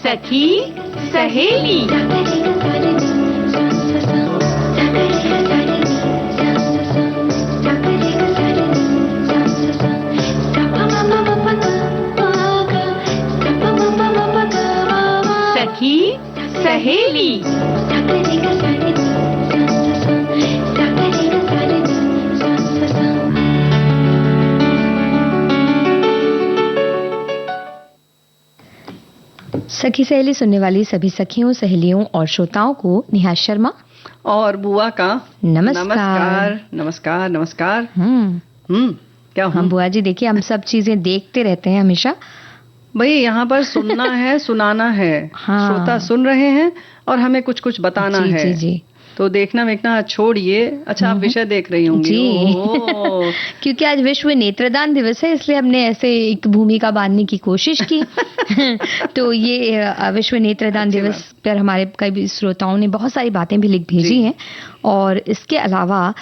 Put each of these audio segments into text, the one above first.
सखी सहेली। सखी सहेली। सखी सहेली सुनने वाली सभी सखियों, सहेलियों और श्रोताओं को निहार शर्मा और बुआ का नमस्कार। नमस्कार नमस्कार। क्या हम बुआ जी देखिए, हम सब चीजें देखते रहते हैं हमेशा। भाई यहाँ पर सुनना है, सुनाना है। हाँ। श्रोता सुन रहे हैं और हमें कुछ कुछ बताना जी, है। जी, जी। तो देखना वेखना छोड़िए। अच्छा, आप विषय देख रही होंगी। जी। क्योंकि आज विश्व नेत्रदान दिवस है, इसलिए हमने ऐसे एक भूमिका बांधने की कोशिश की। तो ये विश्व नेत्रदान दिवस पर हमारे कई श्रोताओं ने बहुत सारी बातें भी लिख भेजी हैं। और इसके अलावा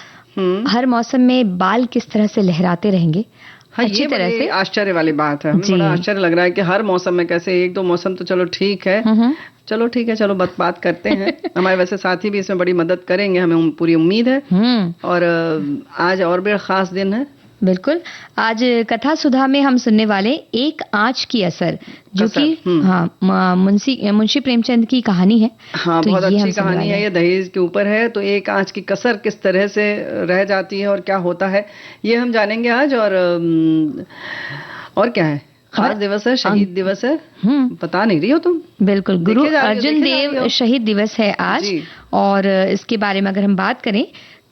हर मौसम में बाल किस तरह से लहराते रहेंगे, हाँ, अच्छी ये तरह से आश्चर्य वाली बात है। हमें बड़ा आश्चर्य लग रहा है कि हर मौसम में कैसे, एक दो मौसम तो चलो ठीक है, चलो ठीक है, चलो बात करते हैं। हमारे वैसे साथी भी इसमें बड़ी मदद करेंगे, हमें पूरी उम्मीद है। और आज और भी खास दिन है। बिल्कुल, आज कथा सुधा में हम सुनने वाले एक आंच की असर, जो कि हाँ मुंशी प्रेमचंद की कहानी है। हाँ, तो बहुत अच्छी कहानी है। ये दहेज के ऊपर है। तो एक आंच की कसर किस तरह से रह जाती है और क्या होता है, ये हम जानेंगे आज। और क्या है, खास दिवस है, शहीद दिवस है। बता नहीं रही हो तुम? बिल्कुल, गुरु अर्जुन देव शहीद दिवस है आज। और इसके बारे में अगर हम बात करें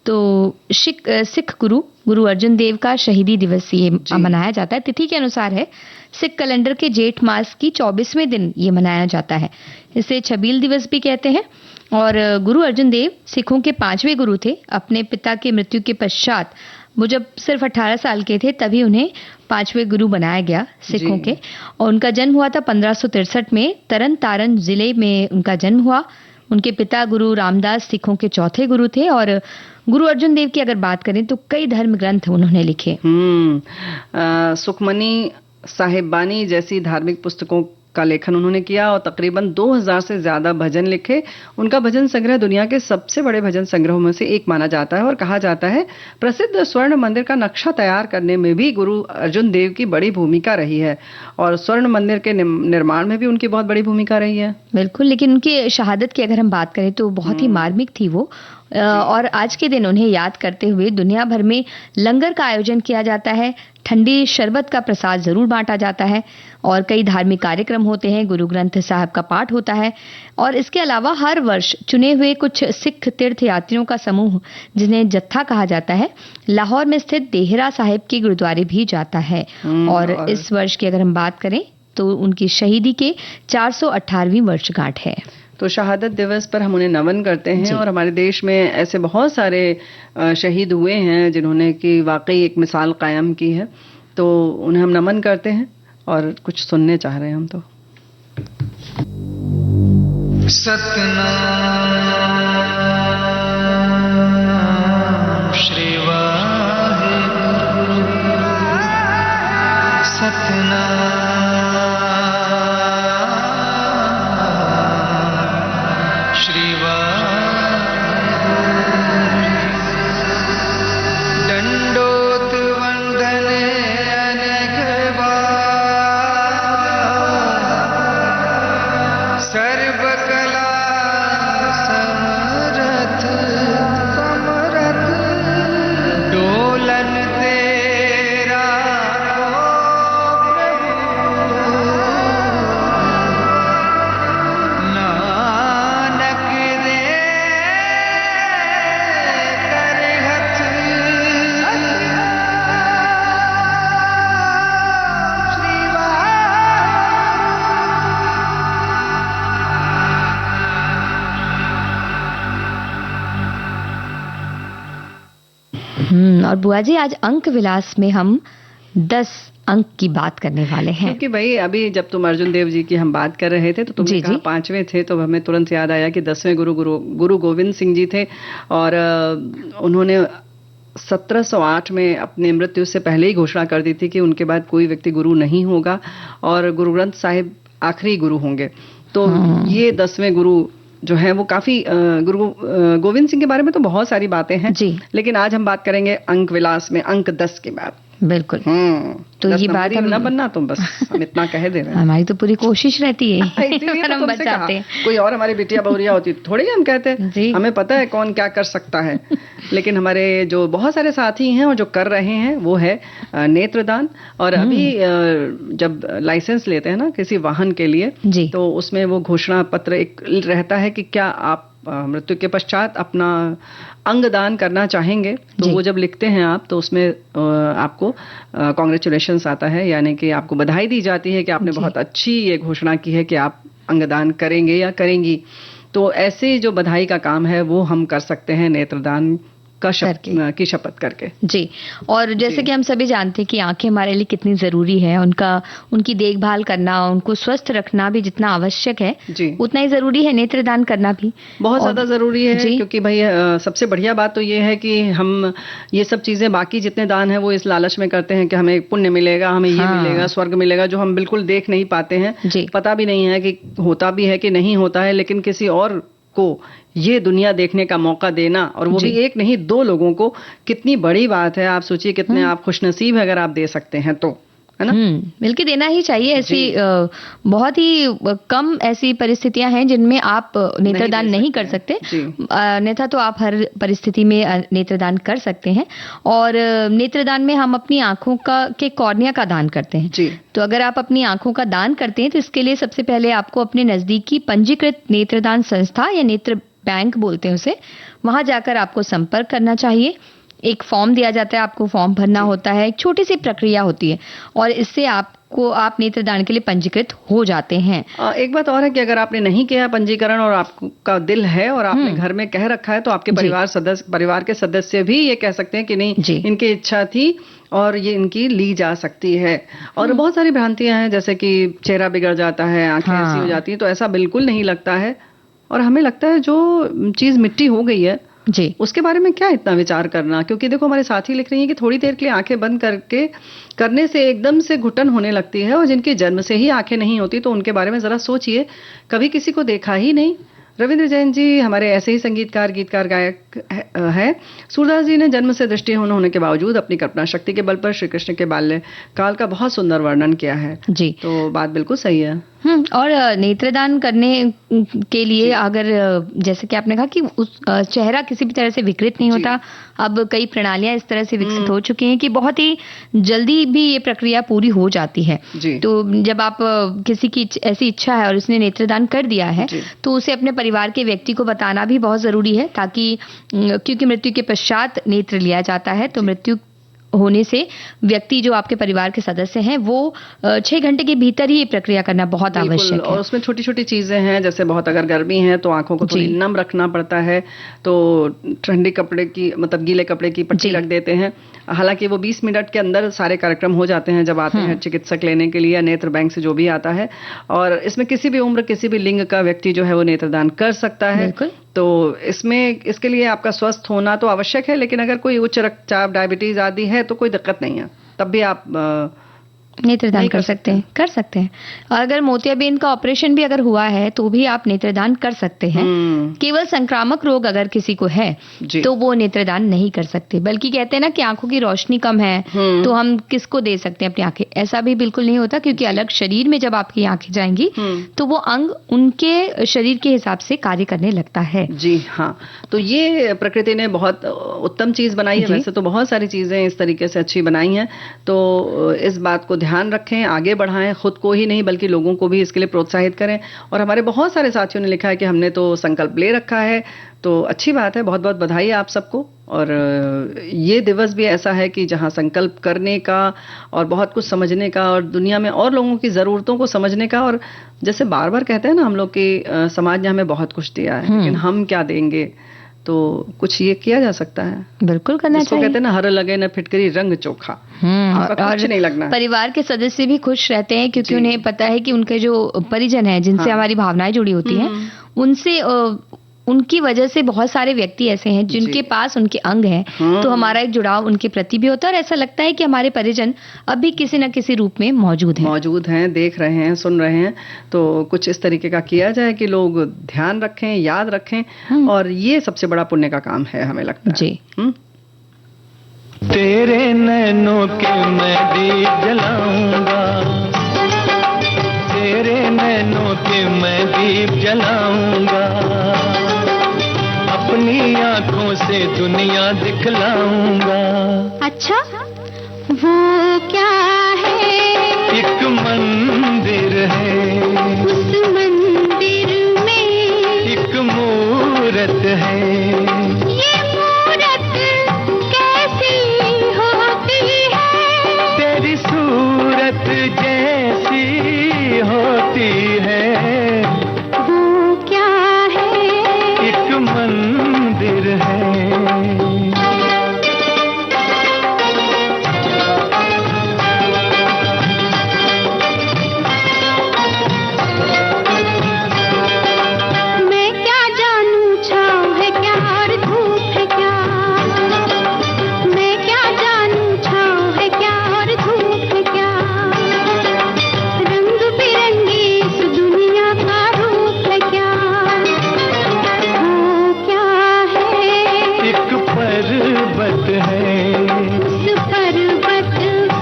तो सिख गुरु अर्जुन देव का शहीदी दिवस ये मनाया जाता है। तिथि के अनुसार है, सिख कैलेंडर के जेठ मास की 24वें दिन ये मनाया जाता है। इसे छबील दिवस भी कहते हैं। और गुरु अर्जुन देव सिखों के 5वें गुरु थे। अपने पिता की मृत्यु के पश्चात वो जब सिर्फ 18 साल के थे, तभी उन्हें 5वें गुरु बनाया गया सिखों के। और उनका जन्म हुआ था 1563 में। तरन तारण जिले में उनका जन्म हुआ। उनके पिता गुरु रामदास सिखों के चौथे गुरु थे। और गुरु अर्जुन देव की अगर बात करें तो कई धर्म ग्रंथ उन्होंने लिखे। सुखमनी साहिबानी जैसी धार्मिक पुस्तकों का लेखन उन्होंने किया और तकरीबन 2000 से ज्यादा भजन लिखे। उनका भजन संग्रह दुनिया के सबसे बड़े भजन संग्रहों में से एक माना जाता है। और कहा जाता है प्रसिद्ध स्वर्ण मंदिर का नक्शा तैयार करने में भी गुरु अर्जुन देव की बड़ी भूमिका रही है। और स्वर्ण मंदिर के निर्माण में भी उनकी बहुत बड़ी भूमिका रही है। बिल्कुल, लेकिन उनकी शहादत की अगर हम बात करें तो बहुत ही मार्मिक थी वो। और आज के दिन उन्हें याद करते हुए दुनिया भर में लंगर का आयोजन किया जाता है। ठंडी शरबत का प्रसाद जरूर बांटा जाता है। और कई धार्मिक कार्यक्रम होते हैं। गुरु ग्रंथ साहब का पाठ होता है। और इसके अलावा हर वर्ष चुने हुए कुछ सिख तीर्थ यात्रियों का समूह, जिन्हें जत्था कहा जाता है, लाहौर में स्थित देहरा साहिब के गुरुद्वारे भी जाता है। और इस वर्ष की अगर हम बात करें तो उनकी शहीदी के 418वीं वर्षगांठ है। तो शहादत दिवस पर हम उन्हें नमन करते हैं। और हमारे देश में ऐसे बहुत सारे शहीद हुए हैं जिन्होंने कि वाकई एक मिसाल कायम की है। तो उन्हें हम नमन करते हैं और कुछ सुनने चाह रहे हैं हम। तो सतनाम श्री वाहिगुरु, सतनाम श्री वाहिगुरु। दंडोत वंदन अनेक बार, सर्व कला समरथ समरथ, डोलन तेरा हो प्रभु, नानक दे कर हथ, श्री और बुआ जी, आज अंक विलास में हम 10 अंक की बात करने वाले हैं। क्योंकि भाई अभी जब तुम अर्जुन देव जी की हम बात कर रहे थे तो तुमने कहा 5वें थे, तो हमें तुरंत याद आया कि 10वें गुरु गोविंद सिंह जी थे और उन्होंने 1708 में अपनी मृत्यु से पहले ही घोषणा कर दी थी कि उनके बाद कोई व्यक्ति गुरु नहीं होगा और गुरु ग्रंथ साहिब आखिरी गुरु होंगे। तो ये 10वें गुरु जो है वो काफी गुरु गोविंद सिंह के बारे में तो बहुत सारी बातें हैं जी, लेकिन आज हम बात करेंगे अंक विलास में अंक 10 के बाद। बिल्कुल। तो ये बात हम ना बनना तुम, बस हम इतना कह दे रहे हैं। हमारी तो पूरी कोशिश रहती है पर हम बचाते हैं। कोई और हमारी बिटिया बहुरिया होती थोड़ी हम कहते हैं, हमें पता है कौन क्या कर सकता है। लेकिन हमारे जो बहुत सारे साथी हैं और जो कर रहे हैं वो है नेत्रदान। और अभी जब लाइसेंस लेते हैं ना किसी वाहन के लिए तो उसमें वो घोषणा पत्र एक रहता है कि क्या आप मृत्यु के पश्चात अपना अंग दान करना चाहेंगे, तो वो जब लिखते हैं आप तो उसमें आपको कॉन्ग्रेचुलेशंस आता है, यानी कि आपको बधाई दी जाती है कि आपने बहुत अच्छी ये घोषणा की है कि आप अंगदान करेंगे या करेंगी। तो ऐसे जो बधाई का काम है वो हम कर सकते हैं नेत्रदान की शपथ करके जी। और जैसे कि हम सभी जानते हैं कि आंखें हमारे लिए कितनी जरूरी है, उनकी देखभाल करना, उनको स्वस्थ रखना भी जितना आवश्यक है उतना ही जरूरी है नेत्रदान करना भी बहुत ज्यादा जरूरी है। क्योंकि भाई सबसे बढ़िया बात तो ये है कि हम ये सब चीजें बाकी जितने दान है वो इस लालच में करते हैं कि हमें पुण्य मिलेगा, हमें ये मिलेगा, स्वर्ग मिलेगा, जो हम बिल्कुल देख नहीं पाते हैं, पता भी नहीं है कि होता भी है कि नहीं होता है। लेकिन किसी और को ये दुनिया देखने का मौका देना, और वो भी एक नहीं 2 लोगों को, कितनी बड़ी बात है। आप सोचिए कितने आप खुशनसीब है अगर आप दे सकते हैं तो, है ना। मिलके देना ही चाहिए। ऐसी बहुत ही कम ऐसी परिस्थितियां हैं जिनमें आप नेत्रदान नहीं कर सकते, अन्यथा तो आप हर परिस्थिति में नेत्रदान कर सकते हैं। और नेत्रदान में हम अपनी आंखों के कॉर्निया का दान करते हैं। तो अगर आप अपनी आंखों का दान करते हैं तो इसके लिए सबसे पहले आपको अपने नजदीकी पंजीकृत नेत्रदान संस्था या नेत्र बैंक बोलते हैं उसे, वहां जाकर आपको संपर्क करना चाहिए। एक फॉर्म दिया जाता है, आपको फॉर्म भरना होता है, एक छोटी सी प्रक्रिया होती है और इससे आप नेत्रदान के लिए पंजीकृत हो जाते हैं। एक बात और है कि अगर आपने नहीं किया पंजीकरण और आपका दिल है और आपने घर में कह रखा है तो आपके परिवार के सदस्य भी ये कह सकते हैं कि नहीं इनकी इच्छा थी और ये इनकी ली जा सकती है। और बहुत सारी भ्रांतियां हैं, जैसे कि चेहरा बिगड़ जाता है, आंखें ऐसी हो जाती है, तो ऐसा बिल्कुल नहीं लगता है। और हमें लगता है जो चीज मिट्टी हो गई है जी उसके बारे में क्या इतना विचार करना, क्योंकि देखो हमारे साथी लिख रही हैं कि थोड़ी देर के लिए आंखें बंद करने से एकदम से घुटन होने लगती है, और जिनके जन्म से ही आंखें नहीं होती तो उनके बारे में जरा सोचिए, कभी किसी को देखा ही नहीं। रविंद्र जैन जी हमारे ऐसे ही संगीतकार, गीतकार, गायक है। सूरदास जी ने जन्म से दृष्टिहीन होने के बावजूद अपनी कल्पना शक्ति के बल पर श्री कृष्ण के बाल्य काल का बहुत सुंदर वर्णन किया है जी। तो बात बिल्कुल सही है। और नेत्रदान करने के लिए अगर जैसे कि आपने कहा कि उस चेहरा किसी भी तरह से विकृत नहीं होता, अब कई प्रणालियां इस तरह से विकसित हो चुकी हैं कि बहुत ही जल्दी भी ये प्रक्रिया पूरी हो जाती है। तो जब आप किसी की ऐसी इच्छा है और उसने नेत्रदान कर दिया है तो उसे अपने परिवार के व्यक्ति को बताना भी बहुत जरूरी है, ताकि क्योंकि मृत्यु के पश्चात नेत्र लिया जाता है तो मृत्यु होने से व्यक्ति जो आपके परिवार के सदस्य हैं वो 6 घंटे के भीतर ही ये प्रक्रिया करना बहुत आवश्यक है। और उसमें छोटी छोटी चीजें हैं, जैसे बहुत अगर गर्मी है तो आंखों को थोड़ी नम रखना पड़ता है, तो ठंडे कपड़े की मतलब गीले कपड़े की पट्टी रख देते हैं। हालांकि वो 20 मिनट के अंदर सारे कार्यक्रम हो जाते हैं जब आते हैं चिकित्सक लेने के लिए या नेत्र बैंक से जो भी आता है। और इसमें किसी भी उम्र किसी भी लिंग का व्यक्ति जो है वो नेत्रदान कर सकता है। तो इसके लिए आपका स्वस्थ होना तो आवश्यक है, लेकिन अगर कोई उच्च रक्तचाप, डायबिटीज आदि है तो कोई दिक्कत नहीं है, तब भी आप नेत्रदान कर सकते हैं। अगर मोतियाबिंद का ऑपरेशन भी अगर हुआ है तो भी आप नेत्रदान कर सकते हैं। केवल संक्रामक रोग अगर किसी को है तो वो नेत्रदान नहीं कर सकते, बल्कि कहते हैं ना कि आंखों की रोशनी कम है तो हम किसको दे सकते हैं अपनी आंखें, ऐसा भी बिल्कुल नहीं होता, क्योंकि अलग शरीर में जब आपकी आंखें जाएंगी तो वो अंग उनके शरीर के हिसाब से कार्य करने लगता है। जी हाँ, तो ये प्रकृति ने बहुत उत्तम चीज बनाई है। वैसे तो बहुत सारी चीजें इस तरीके से अच्छी बनाई हैं, तो इस बात को ध्यान रखें, आगे बढ़ाएं, खुद को ही नहीं बल्कि लोगों को भी इसके लिए प्रोत्साहित करें। और हमारे बहुत सारे साथियों ने लिखा है कि हमने तो संकल्प ले रखा है, तो अच्छी बात है, बहुत बहुत बधाई आप सबको। और ये दिवस भी ऐसा है कि जहां संकल्प करने का और बहुत कुछ समझने का और दुनिया में और लोगों की ज़रूरतों को समझने का, और जैसे बार बार कहते हैं ना हम लोग कि समाज ने हमें बहुत कुछ दिया है लेकिन हम क्या देंगे, तो कुछ ये किया जा सकता है। बिल्कुल करना जिसको चाहिए। कहते हैं ना, हर लगे न फिटकरी रंग चोखा। आपका कुछ नहीं लगना है। परिवार के सदस्य भी खुश रहते हैं क्योंकि जी। उन्हें पता है कि उनके जो परिजन हैं जिनसे हाँ। हमारी भावनाएं जुड़ी होती हैं, उनसे उनकी वजह से बहुत सारे व्यक्ति ऐसे हैं जिनके जी। पास उनके अंग हैं, तो हमारा एक जुड़ाव उनके प्रति भी होता है और ऐसा लगता है कि हमारे परिजन अब भी किसी न किसी रूप में मौजूद हैं, देख रहे हैं, सुन रहे हैं। तो कुछ इस तरीके का किया जाए कि लोग ध्यान रखें, याद रखें, और ये सबसे बड़ा पुण्य का काम है, हमें लगता है। जी। तेरे नैनों के मैं दीप जलाऊंगा, तेरे नैनों के मैं दीप जलाऊंगा, अपनी आंखों से दुनिया दिखलाऊंगा। अच्छा, वो क्या है? एक मंदिर है, उस मंदिर में एक मूरत है। ये मूरत कैसी होती है? तेरी सूरत जैसी होती है। वो क्या है? एक मंदिर है। मैं क्या जानूं, छाँव है क्या और धूप है क्या? मैं क्या जानूं, छाँव है क्या और धूप है क्या? रंग बिरंगी इस दुनिया का रूप है क्या? वो क्या है? एक पर्वत है, उस पर्वत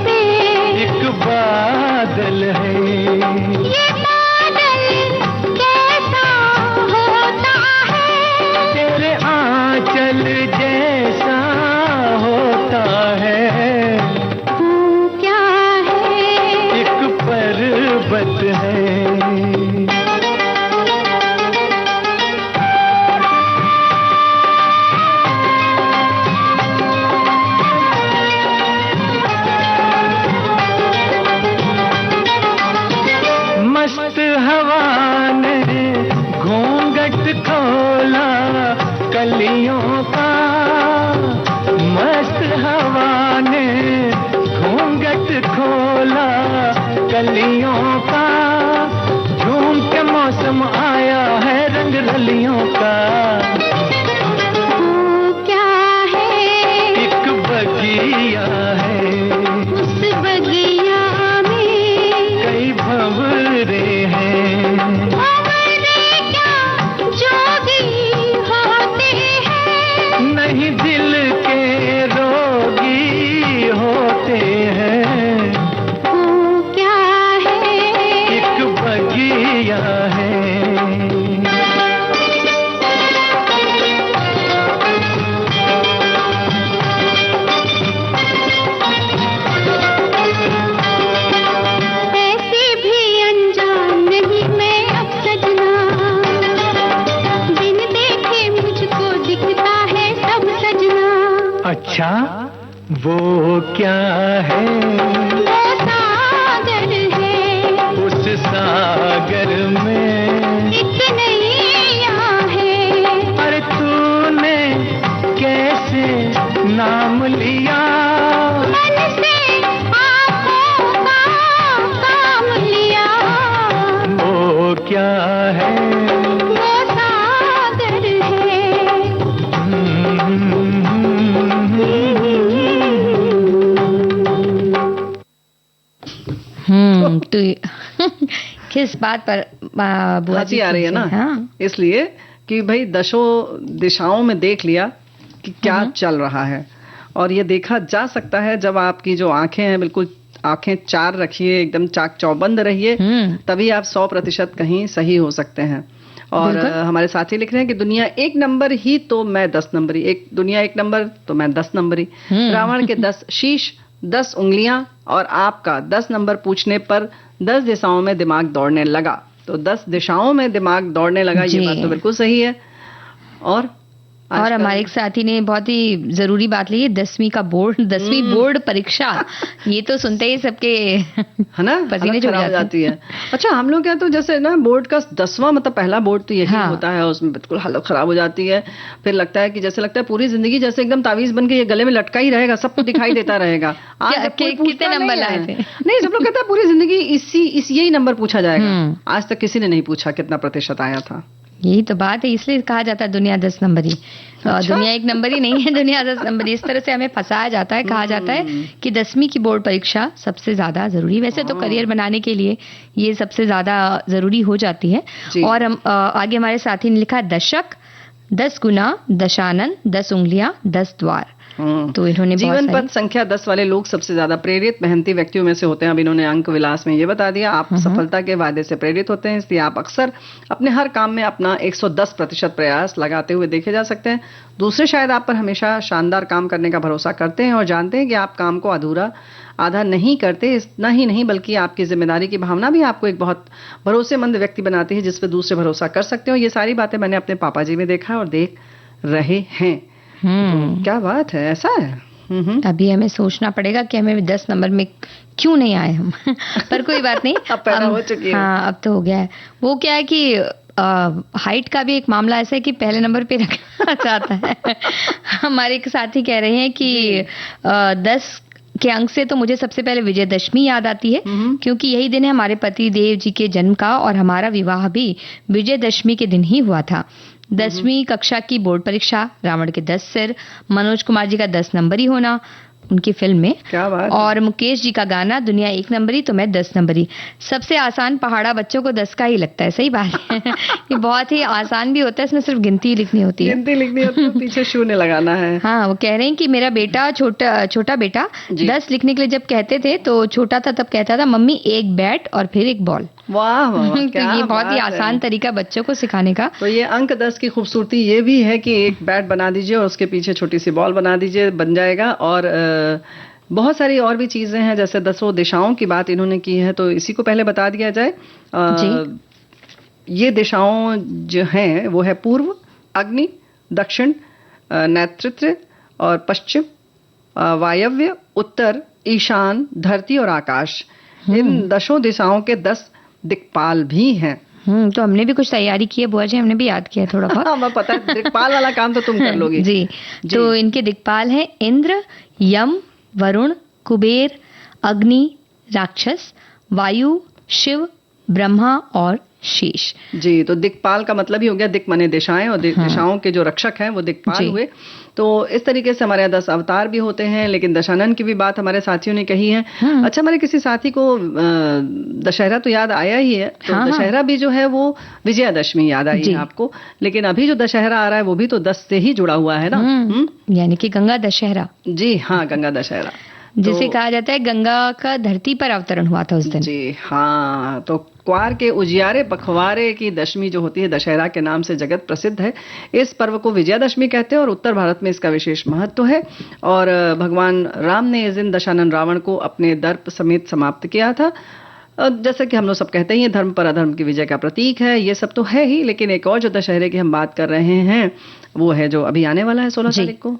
पे एक बादल है। ये बादल कैसा होता है? तेरे आंचल जैसा होता है। वो क्या है? एक पर्वत है। मस्त हवा ने घूंघट खोला कलियों का, मस्त हवा ने घूंघट खोला कलियों का। झूम के मौसम आया है रंग रलियों का। वो क्या है? एक बगिया है, उस बगिया में कई भंवरे हैं। भंवरे क्या जोगी होते हैं? नहीं दिल के रोगी होते हैं। वो क्या है? एक बगिया है। ऐसे भी अनजान नहीं मैं अब सजना, बिन देखे मुझको दिखता है सब सजना। अच्छा, वो क्या है? वो सागर है, उस सागर में एक नैया है। अरे तूने कैसे नाम लिया? मन से आँखों का काम लिया। वो क्या है? वो सागर है। तो किस बात पर बुआ हंसी जी आ रही है ना, हाँ। इसलिए कि भाई दशों दिशाओं में देख लिया कि क्या चल रहा है, और ये देखा जा सकता है जब आपकी जो आंखें हैं, बिल्कुल आंखें चार रखिए, एकदम चाक चौबंद रहिए, तभी आप 100% कहीं सही हो सकते हैं। और हमारे साथी लिख रहे हैं कि दुनिया एक नंबर ही तो मैं 10 नंबरी, एक दुनिया एक नंबर तो मैं 10 नंबरी। रावण के 10 शीश, 10 उंगलियां, और आपका 10 नंबर पूछने पर 10 दिशाओं में दिमाग दौड़ने लगा। तो 10 दिशाओं में दिमाग दौड़ने लगा, ये बात तो बिल्कुल सही है। और और हमारे एक साथी ने बहुत ही जरूरी बात ली है, 10वीं बोर्ड परीक्षा। ये तो सुनते ही सबके है ना, पसीने छूट जाती है। अच्छा, हम लोग क्या, तो जैसे ना बोर्ड का 10वां मतलब पहला बोर्ड तो यही होता है, उसमें बिल्कुल हालत खराब हो जाती है। फिर लगता है कि जैसे लगता है पूरी जिंदगी जैसे एकदम तावीज बन के ये गले में लटका ही रहेगा, सबको दिखाई देता रहेगा। आज कितने नंबर लाए थे? नहीं, सब लोग कहते हैं पूरी जिंदगी यही नंबर पूछा जाएगा। आज तक किसी ने नहीं पूछा कितना प्रतिशत आया था। यही तो बात है, इसलिए कहा जाता है दुनिया 10 नंबरी। अच्छा? दुनिया 1 नंबरी नहीं है, दुनिया 10 नंबरी। इस तरह से हमें फंसाया जाता है, कहा जाता है कि 10वीं की बोर्ड परीक्षा सबसे ज्यादा जरूरी। वैसे तो करियर बनाने के लिए ये सबसे ज्यादा जरूरी हो जाती है। और हम आगे हमारे साथी ने लिखा, दशक, 10 गुना, दशानन, 10 उंगलियां, 10 द्वार। तो इन्होंने जीवन पथ संख्या 10 वाले लोग सबसे ज्यादा प्रेरित मेहनती व्यक्तियों में से होते हैं। अब इन्होंने अंक विलास में ये बता दिया, आप सफलता के वादे से प्रेरित होते हैं, इसलिए आप अक्सर अपने हर काम में अपना 110% प्रयास लगाते हुए देखे जा सकते हैं। दूसरे शायद आप पर हमेशा शानदार काम करने का भरोसा करते हैं और जानते हैं कि आप काम को आधा नहीं करते। इतना ही नहीं बल्कि आपकी जिम्मेदारी की भावना भी आपको एक बहुत भरोसेमंद व्यक्ति बनाती है, जिस पे दूसरे भरोसा कर सकते हो। ये सारी बातें मैंने अपने पापा जी में देखा और देख रहे हैं। तो क्या बात है, ऐसा है। अभी हमें सोचना पड़ेगा कि हमें 10 नंबर में क्यों नहीं आए हम। पर कोई बात नहीं, अब पैदा हो चुकी है। हाँ, अब तो हो गया है। वो क्या है कि हाइट का भी एक मामला ऐसा है कि पहले नंबर पे रखना चाहता है। हमारे एक साथी कह रहे हैं कि 10 के अंक से तो मुझे सबसे पहले विजयदशमी याद आती है, क्योंकि यही दिन है हमारे पति देव जी के जन्म का, और हमारा विवाह भी विजयदशमी के दिन ही हुआ था। 10वीं कक्षा की बोर्ड परीक्षा, रावण के 10 सिर, मनोज कुमार जी का 10 नंबरी होना उनकी फिल्म में, क्या बात, और मुकेश जी का गाना दुनिया 1 नंबरी तो मैं 10 नंबरी। सबसे आसान पहाड़ा बच्चों को 10 का ही लगता है। सही बात है। ये बहुत ही आसान भी होता है, इसमें सिर्फ गिनती लिखनी होती है, पीछे शून्य लगाना है। हाँ, वो कह रहे हैं कि मेरा बेटा छोटा बेटा 10 लिखने के लिए जब कहते थे तो छोटा था तब कहता था, मम्मी 1 बैट और फिर 1 बॉल। वाह, तो ये बहुत ही आसान तरीका बच्चों को सिखाने का। तो ये अंक 10 की खूबसूरती ये भी है कि 1 बैट बना दीजिए और उसके पीछे छोटी सी बॉल बना दीजिए, बन जाएगा। और बहुत सारी और भी चीजें हैं, जैसे 10 दिशाओं की बात इन्होंने की है, तो इसी को पहले बता दिया जाए। ये दिशाओं जो हैं वो है पूर्व, अग्नि, दक्षिण, नैऋत्य और पश्चिम, वायव्य, उत्तर, ईशान, धरती और आकाश। इन 10 दिशाओं के 10 दिक्पाल भी हैं। तो हमने भी कुछ तैयारी की है बुआ जी, हमने भी याद किया थोड़ा बहुत। हाँ, पता है, दिक्पाल वाला काम तो तुम कर लोगी। जी। तो इनके दिक्पाल हैं इंद्र, यम, वरुण, कुबेर, अग्नि, राक्षस, वायु, शिव, ब्रह्मा और शेष। जी, तो दिक्पाल का मतलब ही हो गया, दिक माने दिशाएं, और दिशाओं के जो रक्षक हैं वो दिक्पाल हुए। तो इस तरीके से हमारे यहाँ 10 अवतार भी होते हैं, लेकिन दशानन की भी बात हमारे साथियों ने कही है। अच्छा, हमारे किसी साथी को दशहरा तो याद आया ही है, तो दशहरा भी जो है वो विजयादशमी याद आई है आपको, लेकिन अभी जो दशहरा आ रहा है वो भी तो 10 से ही जुड़ा हुआ है ना, यानी कि गंगा दशहरा। जी हाँ, गंगा दशहरा, जिसे कहा जाता है गंगा का धरती पर अवतरण हुआ था उस दिन। जी हाँ, तो क्वार के उजियारे पखवारे की दशमी जो होती है दशहरा के नाम से जगत प्रसिद्ध है। इस पर्व को विजयादशमी कहते हैं और उत्तर भारत में इसका विशेष महत्व है। और भगवान राम ने इस दिन दशानन रावण को अपने दर्प समेत समाप्त किया था। जैसे कि हम लोग सब कहते हैं, धर्म पर अधर्म की विजय का प्रतीक है। ये सब तो है ही, लेकिन एक और जो दशहरे की हम बात कर रहे हैं वो है जो अभी आने वाला है 16 तारीख को,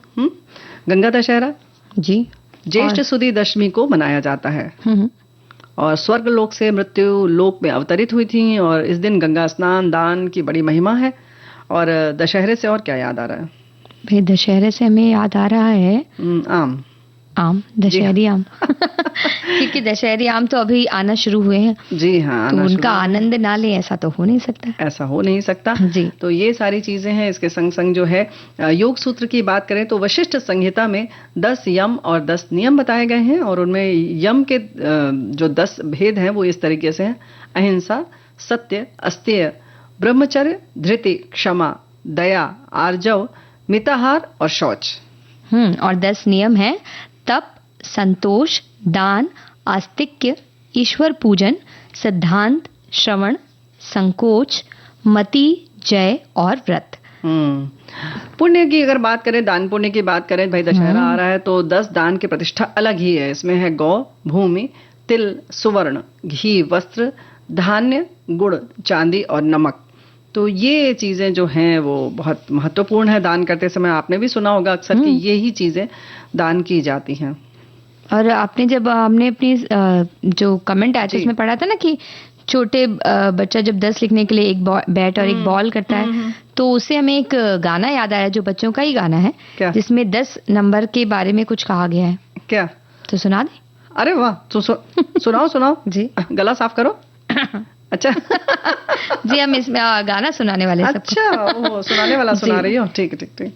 गंगा दशहरा। जी, ज्येष्ठ सुदी दशमी को मनाया जाता है और स्वर्ग लोक से मृत्यु लोक में अवतरित हुई थी। और इस दिन गंगा स्नान दान की बड़ी महिमा है। और दशहरे से और क्या याद आ रहा है? भाई, दशहरे से हमें याद आ रहा है आम, दशहरी आम। क्योंकि दशहरी आम तो अभी आना शुरू हुए हैं। जी हाँ, तो उनका आनंद ना ले, ऐसा तो हो नहीं सकता। ऐसा हो नहीं सकता जी। तो ये सारी चीजें हैं। इसके संग संग जो है योग सूत्र की बात करें तो वशिष्ठ संहिता में 10 यम और 10 नियम बताए गए हैं। और उनमें यम के जो 10 भेद हैं वो इस तरीके से हैं: अहिंसा, सत्य, अस्तेय, ब्रह्मचर्य, धृति, क्षमा, दया, आर्जव, मिताहार और शौच। और 10 नियम है: तप, संतोष, दान, आस्तिक्य, ईश्वर पूजन, सिद्धांत, श्रवण, संकोच, मति, जय और व्रत। पुण्य की अगर बात करें, दान पुण्य की बात करें, भाई दशहरा आ रहा है तो 10 दान की प्रतिष्ठा अलग ही है। इसमें है गौ, भूमि, तिल, सुवर्ण, घी, वस्त्र, धान्य, गुड़, चांदी और नमक। तो ये चीजें जो हैं वो बहुत महत्वपूर्ण है दान करते समय। आपने भी सुना होगा अक्सर कि यही चीजें दान की जाती हैं। और आपने जब हमने अपनी जो कमेंट आया था उसमें पढ़ा था ना कि छोटे बच्चा जब 10 लिखने के लिए एक बैट और एक बॉल करता है, तो उससे हमें एक गाना याद आया जो बच्चों का ही गाना है, जिसमें 10 नंबर के बारे में कुछ कहा गया है। क्या? तो सुना दे। अरे वाह, तो सुनाओ जी। गला साफ करो। अच्छा जी, हम इसमें गाना सुनाने वाले हैं। अच्छा, वो सुनाने वाला सुना रही हो। ठीक है, ठीक।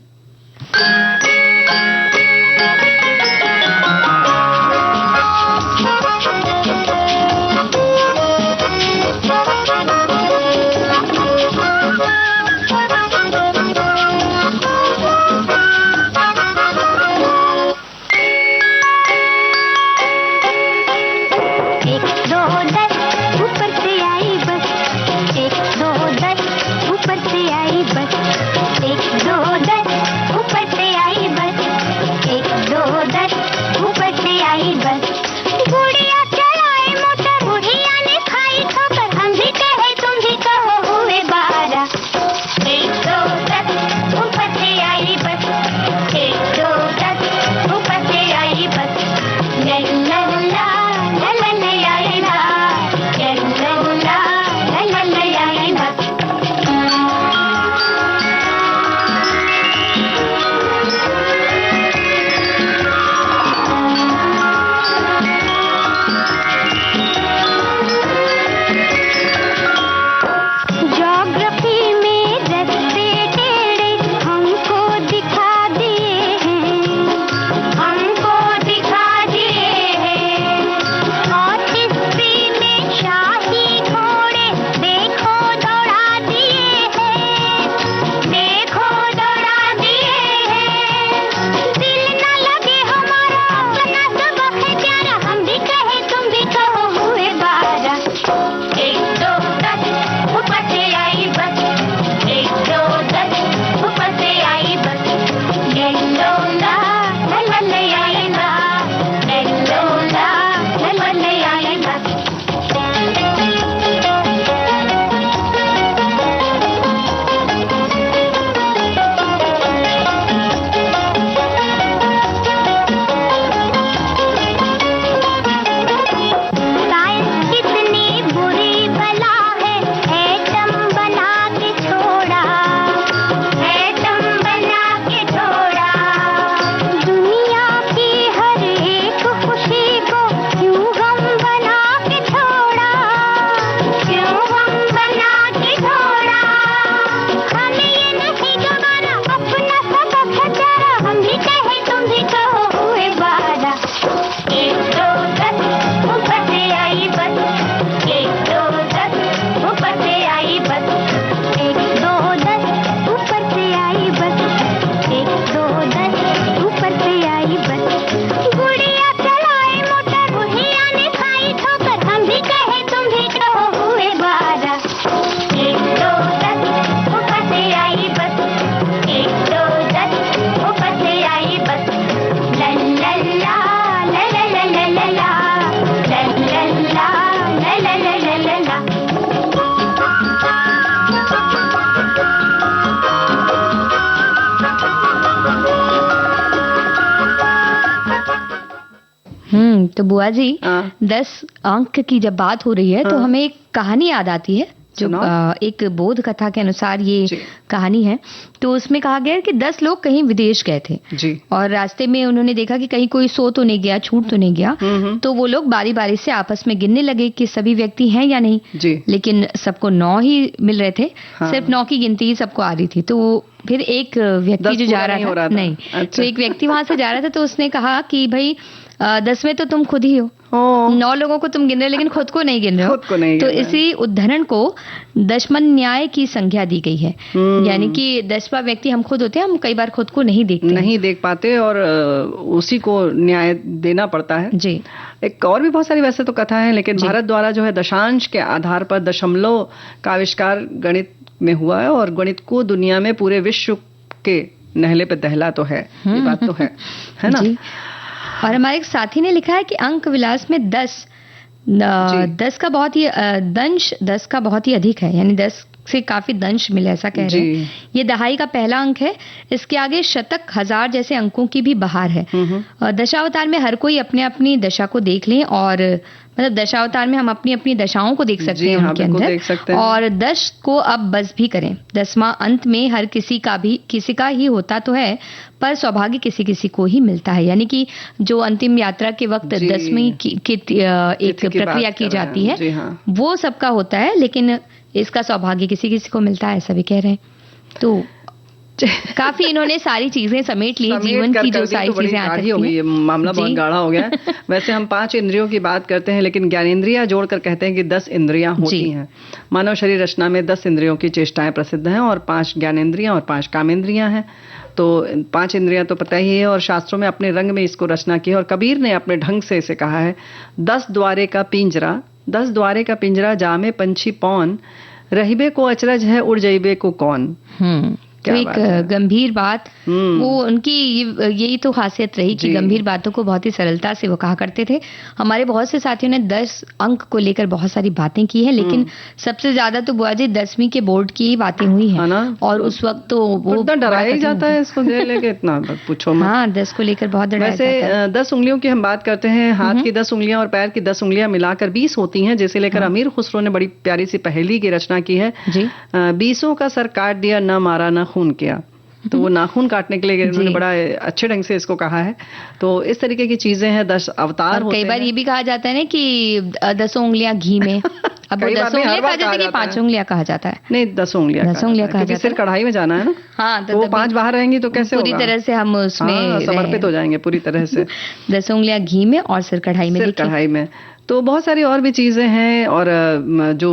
तो बुआ जी 10 अंक की जब बात हो रही है तो हमें एक कहानी याद आती है जो एक बोध कथा के अनुसार ये कहानी है। तो उसमें कहा गया कि 10 लोग कहीं विदेश गए थे जी। और रास्ते में उन्होंने देखा कि कहीं कोई सो तो नहीं गया, छूट तो नहीं गया। तो वो लोग बारी बारी से आपस में गिनने लगे कि सभी व्यक्ति हैं या नहीं जी। लेकिन सबको 9 ही मिल रहे थे। सिर्फ 9 की गिनती ही सबको आ रही थी। तो फिर एक व्यक्ति जो जा रहा था नहीं, तो एक व्यक्ति वहां से जा रहा था तो उसने कहा कि भाई 10वें तो तुम खुद ही हो, 9 लोगों को तुम गिन रहे हो लेकिन खुद को नहीं गिन रहे हो। तो इसी उद्धरण को दशमन न्याय की संज्ञा दी गई है। यानी कि 10वां व्यक्ति हम खुद होते हैं, हम कई बार खुद को नहीं देख पाते और उसी को न्याय देना पड़ता है जी। एक और भी बहुत सारी वैसे तो कथा है, लेकिन भारत द्वारा जो है दशांश के आधार पर दशमलव का आविष्कार गणित में हुआ है और गणित को दुनिया में पूरे विश्व के नहले पे दहला तो है, ये बात तो है ना। और हमारे एक साथी ने लिखा है कि अंक विलास में 10 का बहुत ही दंश 10 का बहुत ही अधिक है, यानी 10 से काफी दंश मिले, ऐसा कह रहे हैं। ये दहाई का पहला अंक है। इसके आगे शतक, हजार जैसे अंकों की भी बहार है। दशावतार में हर कोई अपने अपनी दशा को देख ले, और मतलब दशावतार में हम अपनी अपनी दशाओं को देख सकते हैं उनके अंदर, और 10 को अब बस भी करें। 10वां अंत में हर किसी का ही होता तो है, पर सौभाग्य किसी किसी को ही मिलता है। यानी कि जो अंतिम यात्रा के वक्त 10वीं की एक प्रक्रिया की जाती है, वो सबका होता है, लेकिन इसका सौभाग्य किसी किसी को मिलता है, ऐसा भी कह रहे हैं। तो काफी इन्होंने सारी चीजें समेट ली, जीवन की जो सारी चीजें आती हैं। ये मामला बहुत गाढ़ा हो गया है। वैसे हम 5 इंद्रियों की बात करते हैं, लेकिन ज्ञानेंद्रियां जोड़कर कहते हैं कि 10 इंद्रियां होती हैं। मानव शरीर रचना में 10 इंद्रियों की चेष्टाएं प्रसिद्ध हैं, और 5 ज्ञानेंद्रियां और 5 कामेंद्रियां हैं। तो 5 इंद्रियां तो पता ही है, और शास्त्रों में अपने रंग में इसको रचना की है, और कबीर ने अपने ढंग से इसे कहा है, 10 द्वारे का पिंजरा, 10 द्वारे का पिंजरा, जामे पंछी पौन, रहिबे को अचरज है, उड़ जाइबे को कौन। तो एक गंभीर बात, वो उनकी यही तो खासियत रही कि गंभीर बातों को बहुत ही सरलता से वो कहा करते थे। हमारे बहुत से साथियों ने 10 अंक को लेकर बहुत सारी बातें की हैं, लेकिन सबसे ज्यादा तो बुआ जी 10वीं के बोर्ड की ही बातें हुई हैं, और उस वक्त तो वो डराया ही जाता है इसको लेके, इतना पूछो मत। हाँ, 10 को लेकर बहुत डराया जाता है। वैसे 10 उंगलियों की हम बात करते हैं, हाथ की 10 उंगलियां और पैर की 10 उंगलियां मिलाकर 20 होती हैं, जिसे लेकर अमीर खुसरो ने बड़ी प्यारी सी पहेली की रचना की है। 20 का सर काट दिया, न मारा न खून किया। तो वो नाखून काटने के लिए उन्होंने बड़ा अच्छे ढंग से इसको कहा है। तो इस तरीके की चीजें हैं, 10 अवतार होते हैं। कई बार ये भी कहा जाता है ना कि 10 उंगलियां घी में, अब वो 10 उंगलियां कहा जाता है कि 5 उंगलियां कहा जाता है? नहीं, 10 उंगलियां कहा जाता है, क्योंकि सिर कढ़ाई में जाना है ना। हाँ, तो वो 5 बाहर रहेंगी तो कैसे पूरी तरह से हम उसमें समर्पित हो जाएंगे पूरी तरह से। 10 उंगलियां घी में और सिर कढ़ाई में। कढ़ाई में तो बहुत सारी और भी चीजें हैं, और जो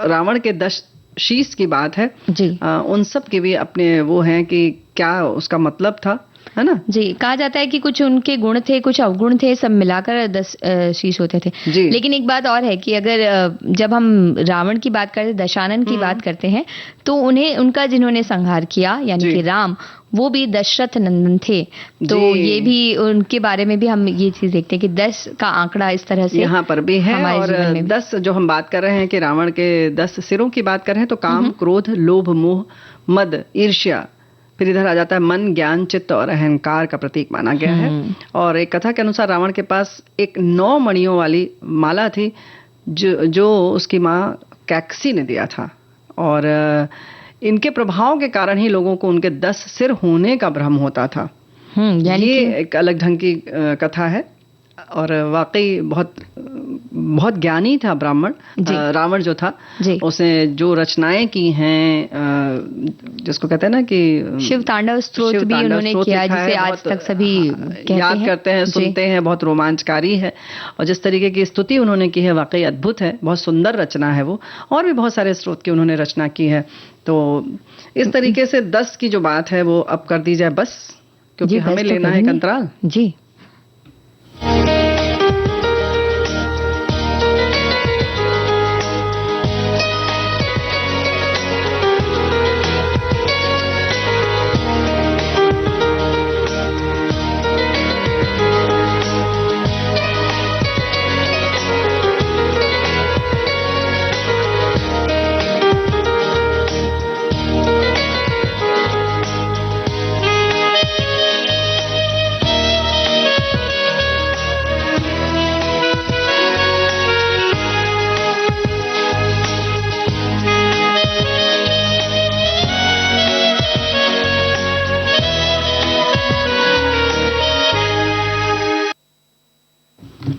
रावण के 10 शीश की बात है जी, उन सब के भी अपने वो हैं कि क्या उसका मतलब था, है ना जी। कहा जाता है कि कुछ उनके गुण थे, कुछ अवगुण थे, सब मिलाकर 10 शीश होते थे। लेकिन एक बात और है कि अगर जब हम रावण की बात करते, दशानन की बात करते हैं, तो उनका जिन्होंने संहार किया यानी कि राम, वो भी दशरथ नंदन थे। तो ये भी उनके बारे में भी हम ये चीज देखते हैं कि 10 का आंकड़ा इस तरह से यहाँ पर भी है। और 10 जो हम बात कर रहे हैं कि रावण के 10 सिरों की बात कर रहे हैं, तो काम, क्रोध, लोभ, मोह, मद, ईर्ष्या, फिर इधर आ जाता है मन, ज्ञान, चित्त और अहंकार का प्रतीक माना गया है। और एक कथा के अनुसार रावण के पास एक 9 मणियों वाली माला थी, जो उसकी माँ कैकसी ने दिया था, और इनके प्रभाव के कारण ही लोगों को उनके 10 सिर होने का भ्रम होता था। ये एक अलग ढंग की कथा है, और वाकई बहुत ज्ञानी था ब्राह्मण रावण जो था। उसने जो रचनाएं की हैं, जिसको कहते हैं ना कि शिव तांडव स्तोत्र भी उन्होंने किया, जिसे आज तक सभी याद करते हैं, सुनते हैं, बहुत रोमांचकारी है। और जिस तरीके की स्तुति उन्होंने की है वाकई अद्भुत है, बहुत सुंदर रचना है वो। और भी बहुत सारे स्रोत की उन्होंने रचना की है। तो इस तरीके से 10 की जो बात है वो अब कर दी जाए बस, क्योंकि हमें लेना है एक अंतराल। जी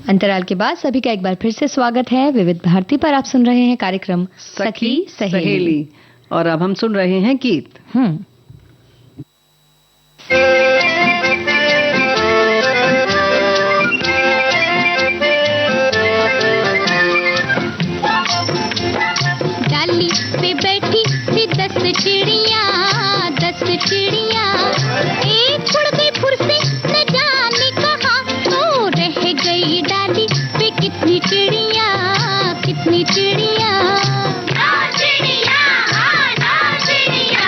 अंतराल के बाद सभी का एक बार फिर से स्वागत है। विविध भारती पर आप सुन रहे हैं कार्यक्रम सखी सहेली, और अब हम सुन रहे हैं गीत। डाली पे बैठी थी 10 चिड़िया, 10 चिड़िया, एक उड़ गई फुर से न जाने कहाँ, तो रह गई डाली पे कितनी चिड़िया, कितनी चिड़िया। 9 चिड़िया, हाँ 9 चिड़िया।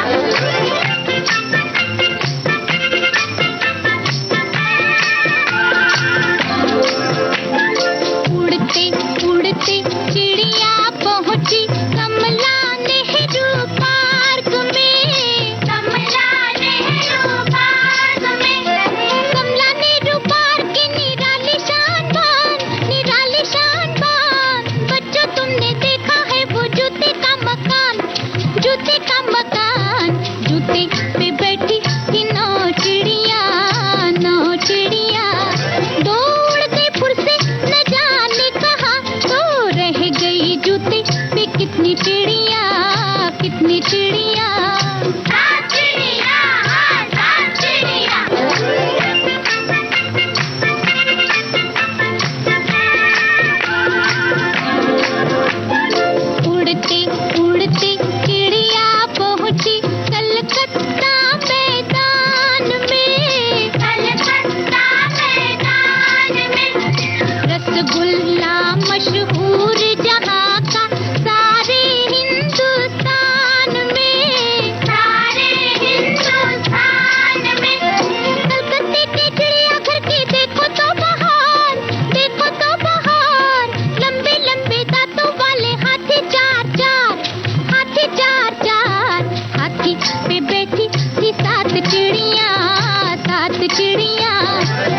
चिड़िया,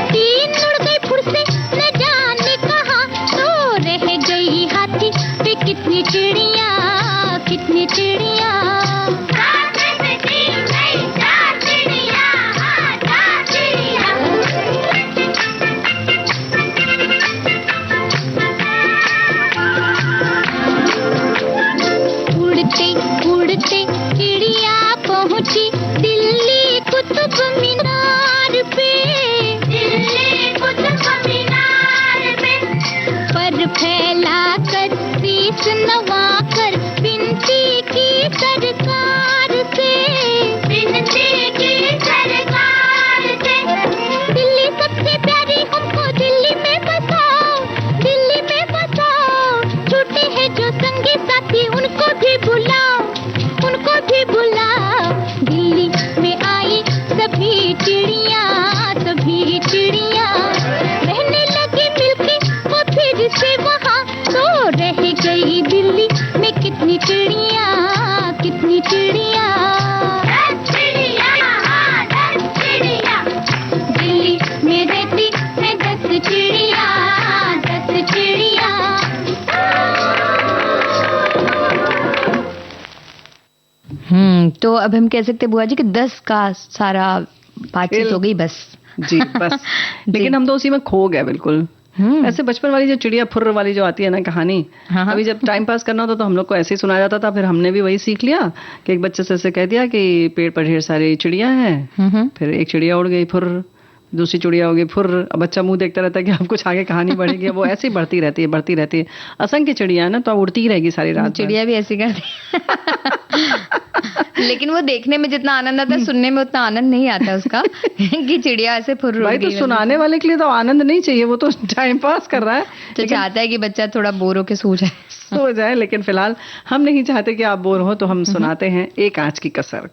तीन उड़ गई फुर से न जाने कहाँ, तो रह गई हाथी पे कितनी चिड़िया, कितनी चिड़िया। उड़ते उड़ते चिड़िया पहुंची दिल्ली कुतुब मीनार पे, दिल्ली कुतुब मीनार पे, पर फैला कर शीश नवा कर विनती की सरकार से, विनती की सरकार से, दिल्ली सबसे प्यारी हमको दिल्ली में बसाओ, दिल्ली में बसाओ, छूटे हैं जो संगी साथी उनको भी बुलाओ, उनको भी बुलाओ, दिल्ली में आई सभी चिड़िया, सभी चिड़िया, रहने लगी मिलके वो फिर से वहाँ, तो रह गई दिल्ली में कितनी चिड़िया, कितनी चिड़िया। 10 चिड़िया, 10 चिड़िया, दिल्ली में रहती है 10 चिड़िया, 10 चिड़िया। तो अब हम कह सकते हैं बुआ जी कि 10 का सारा बातचीत हो गई बस। जी बस। लेकिन हम तो उसी में खो गए बिल्कुल। ऐसे बचपन वाली जो चिड़िया फुर्र वाली जो आती है ना कहानी, हाँ। अभी जब टाइम पास करना होता तो हम लोग को ऐसे ही सुनाया जाता था, फिर हमने भी वही सीख लिया कि एक बच्चे से ऐसे कह दिया कि पेड़ पर ढेर सारी चिड़िया हैं, फिर एक चिड़िया उड़ गई फुर्र, दूसरी चिड़िया हो गई फुर्र, अब बच्चा मुंह देखता रहता है कि अब कुछ आगे कहानी बढ़ेगी, वो ऐसे ही बढ़ती रहती है, बढ़ती रहती है। असंख्य चिड़िया है ना, तो अब उड़ती ही रहेगी सारी रात। चिड़िया भी ऐसी करती लेकिन वो देखने में जितना आनंद आता है सुनने में उतना आनंद नहीं आता उसका कि चिड़िया ऐसे फुर्र भाई तो सुनाने वाले के लिए तो आनंद नहीं चाहिए, वो तो टाइम पास कर रहा है, तो चाहता है कि बच्चा थोड़ा बोर होके सो जाए। सो जाए, लेकिन फिलहाल हम नहीं चाहते कि आप बोर हो, तो हम सुनाते हैं एक आंच की कसर।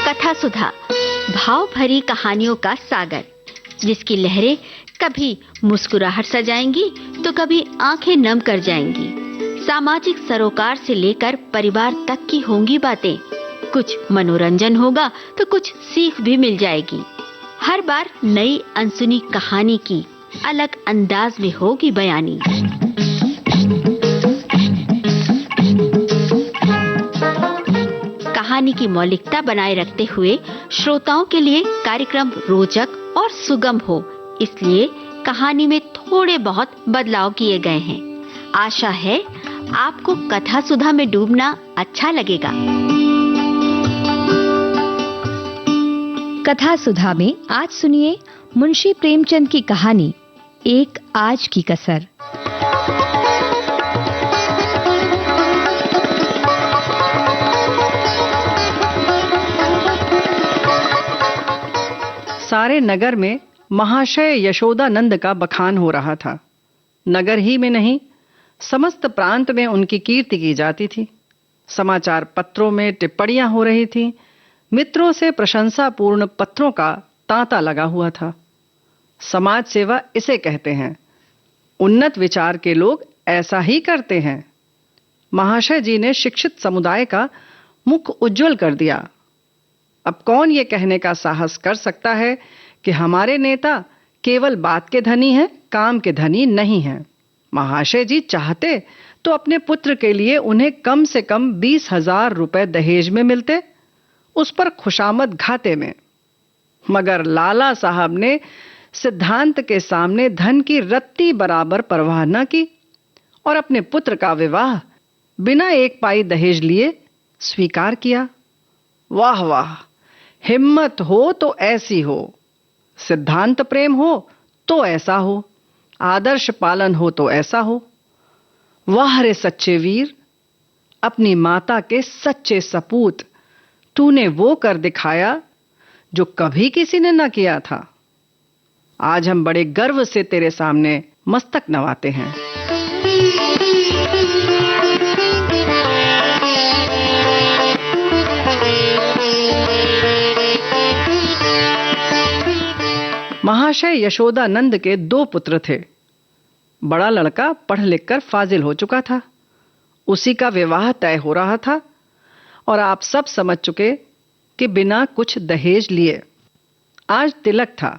कथा सुधा, भाव भरी कहानियों का सागर, जिसकी लहरें कभी मुस्कुराहट सजाएंगी तो कभी आंखें नम कर जाएंगी। सामाजिक सरोकार से लेकर परिवार तक की होंगी बातें, कुछ मनोरंजन होगा तो कुछ सीख भी मिल जाएगी। हर बार नई अनसुनी कहानी की अलग अंदाज में होगी बयानी। कहानी की मौलिकता बनाए रखते हुए श्रोताओं के लिए कार्यक्रम रोचक और सुगम हो, इसलिए कहानी में थोड़े बहुत बदलाव किए गए हैं। आशा है आपको कथा सुधा में डूबना अच्छा लगेगा। कथा सुधा में आज सुनिए मुंशी प्रेमचंद की कहानी एक आज की कसर। सारे नगर में महाशय यशोदानंद का बखान हो रहा था। नगर ही में नहीं, समस्त प्रांत में उनकी कीर्ति की जाती थी। समाचार पत्रों में टिप्पणियां हो रही थीं। मित्रों से प्रशंसापूर्ण पत्रों का तांता लगा हुआ था। समाज सेवा इसे कहते हैं। उन्नत विचार के लोग ऐसा ही करते हैं। महाशय जी ने शिक्षित समुदाय का मुख उज्जवल कर दिया। अब कौन ये कहने का साहस कर सकता है कि हमारे नेता केवल बात के धनी हैं, काम के धनी नहीं हैं। महाशय जी चाहते तो अपने पुत्र के लिए उन्हें कम से कम 20,000 रुपए दहेज में मिलते, उस पर खुशामद घाटे में। मगर लाला साहब ने सिद्धांत के सामने धन की रत्ती बराबर परवाह न की और अपने पुत्र का विवाह बिना एक पाई दहेज लिए स्वीकार किया। वाह वाह, हिम्मत हो तो ऐसी हो, सिद्धांत प्रेम हो तो ऐसा हो, आदर्श पालन हो तो ऐसा हो। वाह रे सच्चे वीर, अपनी माता के सच्चे सपूत, तूने वो कर दिखाया जो कभी किसी ने न किया था। आज हम बड़े गर्व से तेरे सामने मस्तक नवाते हैं। महाशय यशोदानंद के 2 पुत्र थे। बड़ा लड़का पढ़ लिख कर फाजिल हो चुका था। उसी का विवाह तय हो रहा था और आप सब समझ चुके कि बिना कुछ दहेज लिए। आज तिलक था।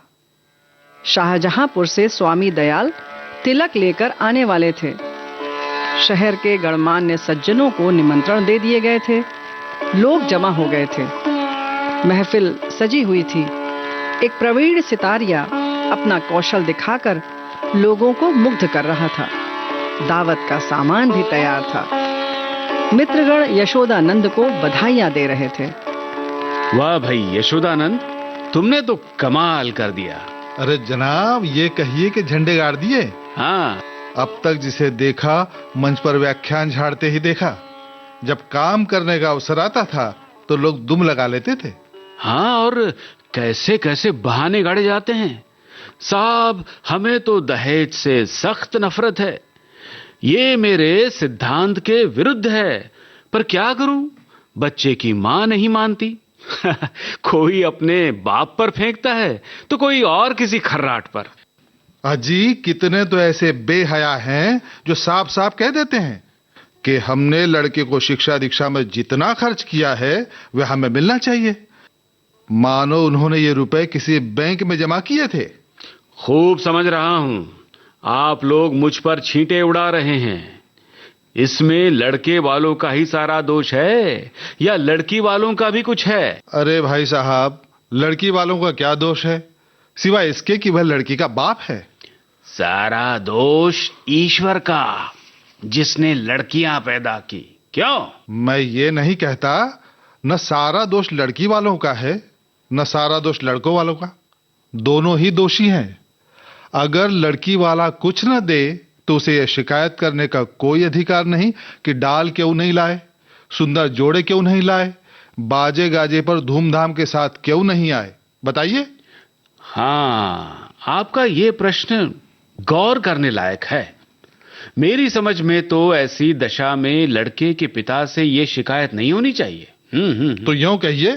शाहजहांपुर से स्वामी दयाल तिलक लेकर आने वाले थे। शहर के गणमान्य सज्जनों को निमंत्रण दे दिए गए थे। लोग जमा हो गए थे। महफिल सजी हुई थी। एक प्रवीण सितारिया अपना कौशल दिखाकर लोगों को मुग्ध कर रहा था। दावत का सामान भी तैयार था। मित्रगण यशोदानंद को बधाइयां दे रहे थे। वाह भाई यशोदानंद, तुमने तो कमाल कर दिया। अरे जनाब, ये कहिए कि झंडे गाड़ दिए। हाँ, अब तक जिसे देखा मंच पर व्याख्यान झाड़ते ही देखा। जब काम करने का अवसर आता था तो लोग दुम लगा लेते थे। हाँ, और कैसे कैसे बहाने गाड़े जाते हैं। साहब, हमें तो दहेज से सख्त नफरत है। ये मेरे सिद्धांत के विरुद्ध है, पर क्या करूं, बच्चे की मां नहीं मानती। कोई अपने बाप पर फेंकता है तो कोई और किसी खर्राट पर। अजी, कितने तो ऐसे बेहया हैं जो साफ साफ कह देते हैं कि हमने लड़के को शिक्षा दीक्षा में जितना खर्च किया है वह हमें मिलना चाहिए, मानो उन्होंने ये रुपए किसी बैंक में जमा किए थे। खूब समझ रहा हूं, आप लोग मुझ पर छींटे उड़ा रहे हैं। इसमें लड़के वालों का ही सारा दोष है या लड़की वालों का भी कुछ है? अरे भाई साहब, लड़की वालों का क्या दोष है सिवाय इसके कि वह लड़की का बाप है। सारा दोष ईश्वर का, जिसने लड़कियां पैदा की। क्यों? मैं ये नहीं कहता न सारा दोष लड़की वालों का है न सारा दोष लड़कों वालों का। दोनों ही दोषी हैं। अगर लड़की वाला कुछ न दे तो उसे यह शिकायत करने का कोई अधिकार नहीं कि डाल क्यों नहीं लाए, सुंदर जोड़े क्यों नहीं लाए, बाजे गाजे पर धूमधाम के साथ क्यों नहीं आए। बताइए। हाँ, आपका ये प्रश्न गौर करने लायक है। मेरी समझ में तो ऐसी दशा में लड़के के पिता से ये शिकायत नहीं होनी चाहिए। तो यूं कहिए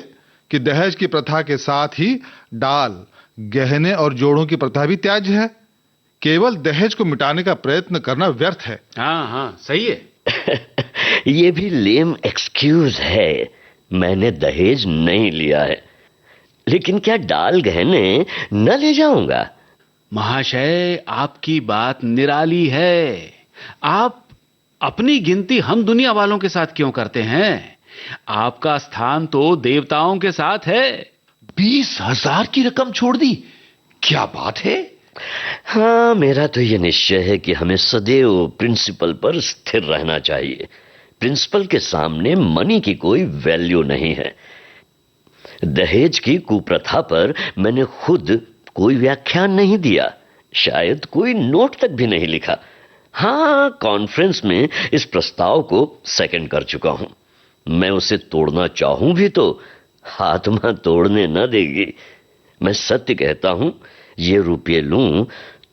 कि दहेज की प्रथा के साथ ही डाल, गहने और जोड़ों की प्रथा भी त्याज्य है। केवल दहेज को मिटाने का प्रयत्न करना व्यर्थ है। हाँ हाँ, सही है। ये भी लेम एक्सक्यूज है। मैंने दहेज नहीं लिया है, लेकिन क्या डाल गहने न ले जाऊंगा? महाशय, आपकी बात निराली है। आप अपनी गिनती हम दुनिया वालों के साथ क्यों करते हैं? आपका स्थान तो देवताओं के साथ है। 20,000 की रकम छोड़ दी, क्या बात है? हाँ, मेरा तो ये निश्चय है कि हमें सदैव प्रिंसिपल पर स्थिर रहना चाहिए। प्रिंसिपल के सामने मनी की कोई वैल्यू नहीं है। दहेज की कुप्रथा पर मैंने खुद कोई व्याख्यान नहीं दिया, शायद कोई नोट तक भी नहीं लिखा। हाँ, कॉन्फ्रेंस में इस प्रस्ताव को सेकंड कर चुका हूं। मैं उसे तोड़ना चाहूं भी तो आत्मा तोड़ने न देगी। मैं सत्य कहता हूं, ये रुपये लूं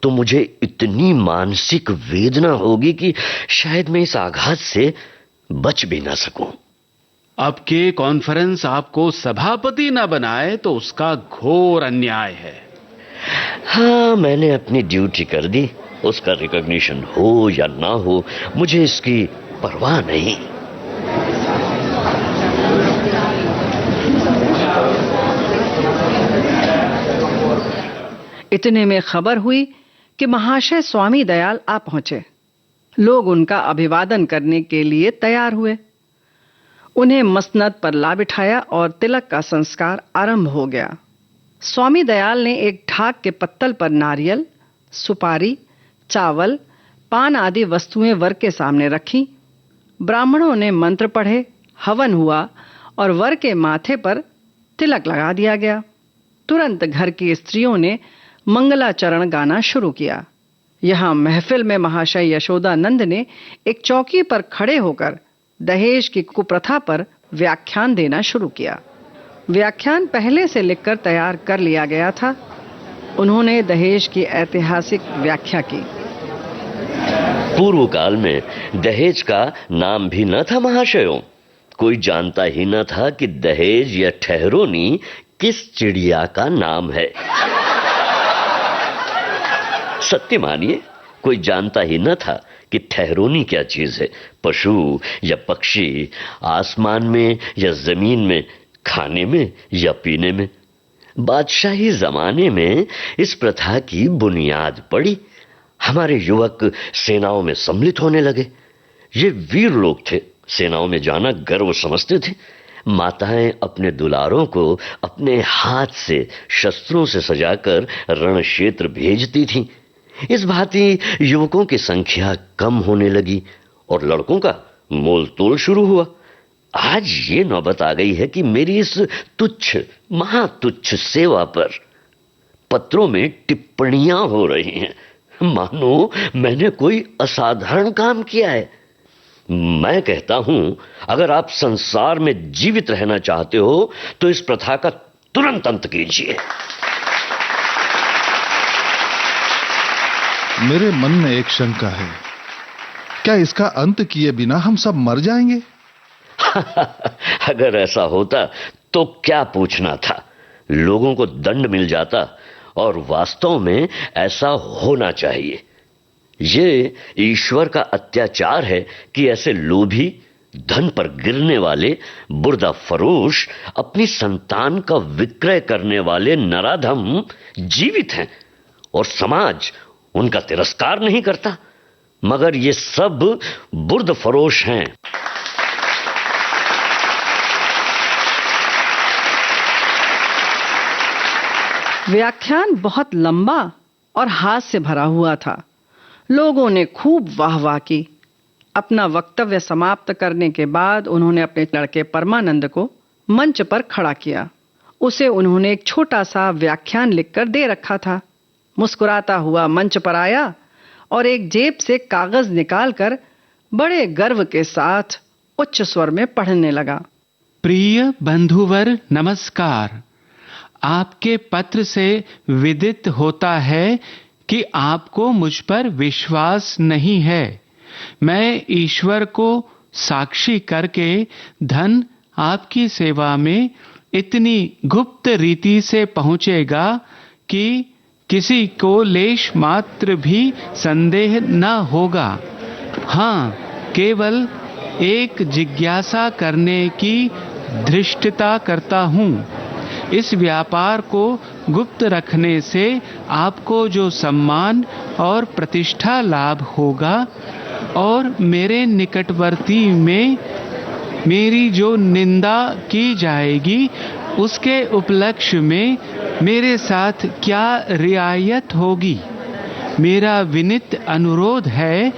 तो मुझे इतनी मानसिक वेदना होगी कि शायद मैं इस आघात से बच भी ना सकूं। अब के कॉन्फ्रेंस आपको सभापति न बनाए तो उसका घोर अन्याय है। हाँ, मैंने अपनी ड्यूटी कर दी। उसका रिकॉग्निशन हो या ना हो, मुझे इसकी परवाह नहीं। इतने में खबर हुई कि महाशय स्वामी दयाल आ पहुंचे। लोग उनका अभिवादन करने के लिए तैयार हुए। उन्हें मसनद पर ला बिठाया और तिलक का संस्कार आरंभ हो गया। स्वामी दयाल ने एक ढाक के पत्तल पर नारियल, सुपारी, चावल, पान आदि वस्तुएं वर के सामने रखी। ब्राह्मणों ने मंत्र पढ़े, हवन हुआ और वर के माथे पर तिलक लगा दिया गया। तुरंत घर की स्त्रियों ने मंगलाचरण गाना शुरू किया। यहां महफिल में महाशय यशोदानंद ने एक चौकी पर खड़े होकर दहेज की कुप्रथा पर व्याख्यान देना शुरू किया। व्याख्यान पहले से लिखकर तैयार कर लिया गया था। उन्होंने दहेज की ऐतिहासिक व्याख्या की। पूर्व काल में दहेज का नाम भी न था महाशयों। कोई जानता ही न था कि दहेज या ठहरोनी किस चिड़िया का नाम है। सत्य मानिए, कोई जानता ही न था कि ठहरोनी क्या चीज है, पशु या पक्षी, आसमान में या जमीन में, खाने में या पीने में। बादशाही जमाने में इस प्रथा की बुनियाद पड़ी। हमारे युवक सेनाओं में सम्मिलित होने लगे। ये वीर लोग थे, सेनाओं में जाना गर्व समझते थे। माताएं अपने दुलारों को अपने हाथ से शस्त्रों से सजाकर रण क्षेत्र भेजती थीं। इस भांति युवकों की संख्या कम होने लगी और लड़कों का मोल तोल शुरू हुआ। आज ये नौबत आ गई है कि मेरी इस तुच्छ, महातुच्छ सेवा पर पत्रों में टिप्पणियां हो रही हैं, मानो मैंने कोई असाधारण काम किया है। मैं कहता हूं, अगर आप संसार में जीवित रहना चाहते हो तो इस प्रथा का तुरंत अंत कीजिए। मेरे मन में एक शंका है, क्या इसका अंत किए बिना हम सब मर जाएंगे? अगर ऐसा होता तो क्या पूछना था, लोगों को दंड मिल जाता। और वास्तव में ऐसा होना चाहिए। ये ईश्वर का अत्याचार है कि ऐसे लोभी, धन पर गिरने वाले, बुर्दा फरोश, अपनी संतान का विक्रय करने वाले नराधम जीवित हैं और समाज उनका तिरस्कार नहीं करता। मगर ये सब बुर्द फरोश हैं। व्याख्यान बहुत लंबा और हास्य से भरा हुआ था। लोगों ने खूब वाह-वाह की। अपना वक्तव्य समाप्त करने के बाद उन्होंने अपने लड़के परमानंद को मंच पर खड़ा किया। उसे उन्होंने एक छोटा सा व्याख्यान लिखकर दे रखा था। मुस्कुराता हुआ मंच पर आया और एक जेब से कागज निकालकर बड़े गर्व के साथ उच्च स्वर में पढ़ने लगा। प्रिय बंधुवर नमस्कार। आपके पत्र से विदित होता है कि आपको मुझ पर विश्वास नहीं है। मैं ईश्वर को साक्षी करके धन आपकी सेवा में इतनी गुप्त रीति से पहुंचेगा कि किसी को लेश मात्र भी संदेह न होगा। हाँ, केवल एक जिज्ञासा करने की धृष्टता करता हूँ। इस व्यापार को गुप्त रखने से आपको जो सम्मान और प्रतिष्ठा लाभ होगा और मेरे निकटवर्ती में मेरी जो निंदा की जाएगी, उसके उपलक्ष्य में मेरे साथ क्या रियायत होगी। मेरा विनीत अनुरोध है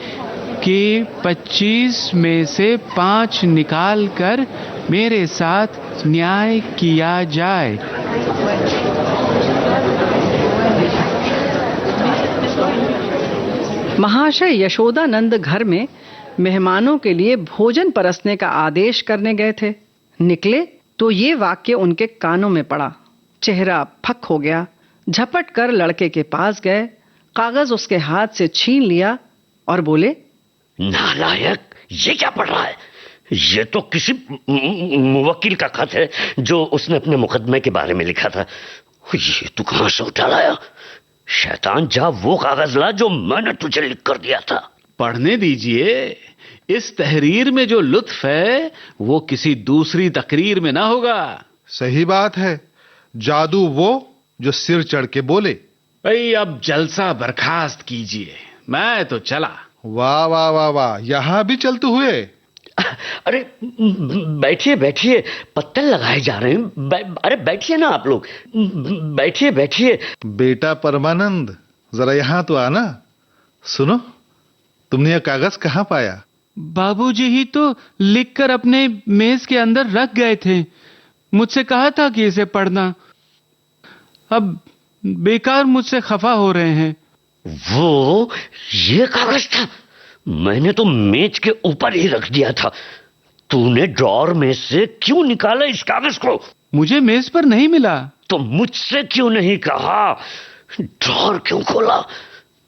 कि 25 में से 5 निकाल कर मेरे साथ न्याय किया जाए। महाशय यशोदानंद घर में मेहमानों के लिए भोजन परसने का आदेश करने गए थे। निकले तो ये वाक्य उनके कानों में पड़ा। चेहरा फक हो गया। झपट कर लड़के के पास गए, कागज उसके हाथ से छीन लिया और बोले, नालायक, ये क्या पढ़ रहा है? ये तो किसी वकील का खत है जो उसने अपने मुकदमे के बारे में लिखा था। ये तू कहां से उठा लाया? शैतान, जा वो कागज ला जो मैंने तुझे लिख कर दिया था। पढ़ने दीजिए। इस तहरीर में जो लुत्फ है वो किसी दूसरी तकरीर में ना होगा। सही बात है। जादू वो जो सिर चढ़ के बोले। भाई अब जलसा बर्खास्त कीजिए, मैं तो चला। वाह वाह वाह वाह, यहां भी चलते हुए? अरे बैठिए बैठिए, पत्तल लगाए जा रहे हैं। अरे बैठिए ना आप लोग, बैठिए बैठिए। बेटा परमानंद, जरा यहां तो आना। सुनो, तुमने यह कागज कहां पाया? बाबूजी ही तो लिखकर अपने मेज के अंदर रख गए थे। मुझसे कहा था कि इसे पढ़ना। अब बेकार मुझसे खफा हो रहे हैं। वो ये कागज था? मैंने तो मेज के ऊपर ही रख दिया था। तूने ड्रॉर में से क्यों निकाला इस कागज को? मुझे मेज पर नहीं मिला। तो मुझसे क्यों नहीं कहा? ड्रॉर क्यों खोला?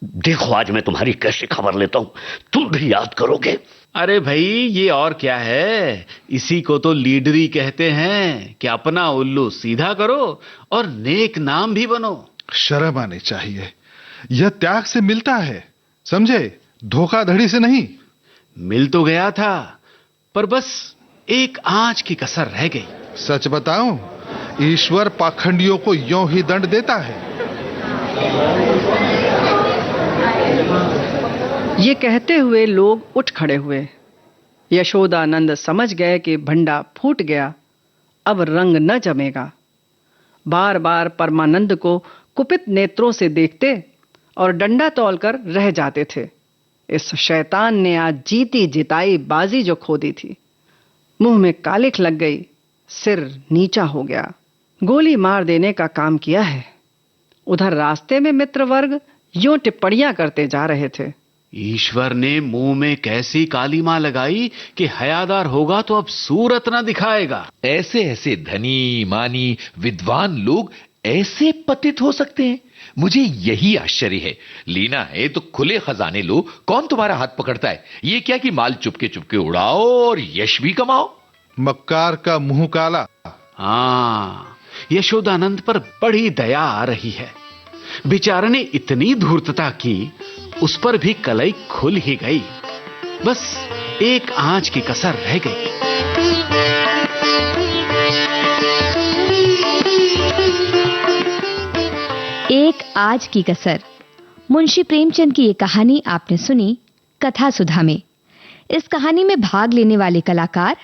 देखो आज मैं तुम्हारी कैसे खबर लेता हूं, तुम भी याद करोगे। अरे भाई ये और क्या है, इसी को तो लीडरी कहते हैं कि अपना उल्लू सीधा करो और नेक नाम भी बनो। शर्म आनी चाहिए। यह त्याग से मिलता है, समझे? धोखाधड़ी से नहीं। मिल तो गया था, पर बस एक आंच की कसर रह गई। सच बताऊं, ईश्वर पाखंडियों को यों ही दंड देता है। ये कहते हुए लोग उठ खड़े हुए। यशोदानंद समझ गए कि भंडा फूट गया, अब रंग न जमेगा। बार बार परमानंद को कुपित नेत्रों से देखते और डंडा तोलकर रह जाते थे। इस शैतान ने आज जीती जिताई बाजी जो खो दी थी। मुंह में कालिख लग गई, सिर नीचा हो गया। गोली मार देने का काम किया है। उधर रास्ते में मित्र वर्ग यूं टिप्पणियां करते जा रहे थे। ईश्वर ने मुंह में कैसी काली मां लगाई कि हयादार होगा तो अब सूरत ना दिखाएगा। ऐसे ऐसे धनी मानी विद्वान लोग ऐसे पतित हो सकते हैं, मुझे यही आश्चर्य है। लेना है तो खुले खजाने लो, कौन तुम्हारा हाथ पकड़ता है? ये क्या कि माल चुपके चुपके उड़ाओ और यश भी कमाओ। मक्कार का मुंह काला। हाँ, यशोदानंद पर बड़ी दया आ रही है। बेचारे ने इतनी धूर्तता की, उस पर भी कलई खुल ही गई। बस एक आंच की कसर रह गई। एक आज की कसर। मुंशी प्रेमचंद की ये कहानी आपने सुनी कथा सुधा में। इस कहानी में भाग लेने वाले कलाकार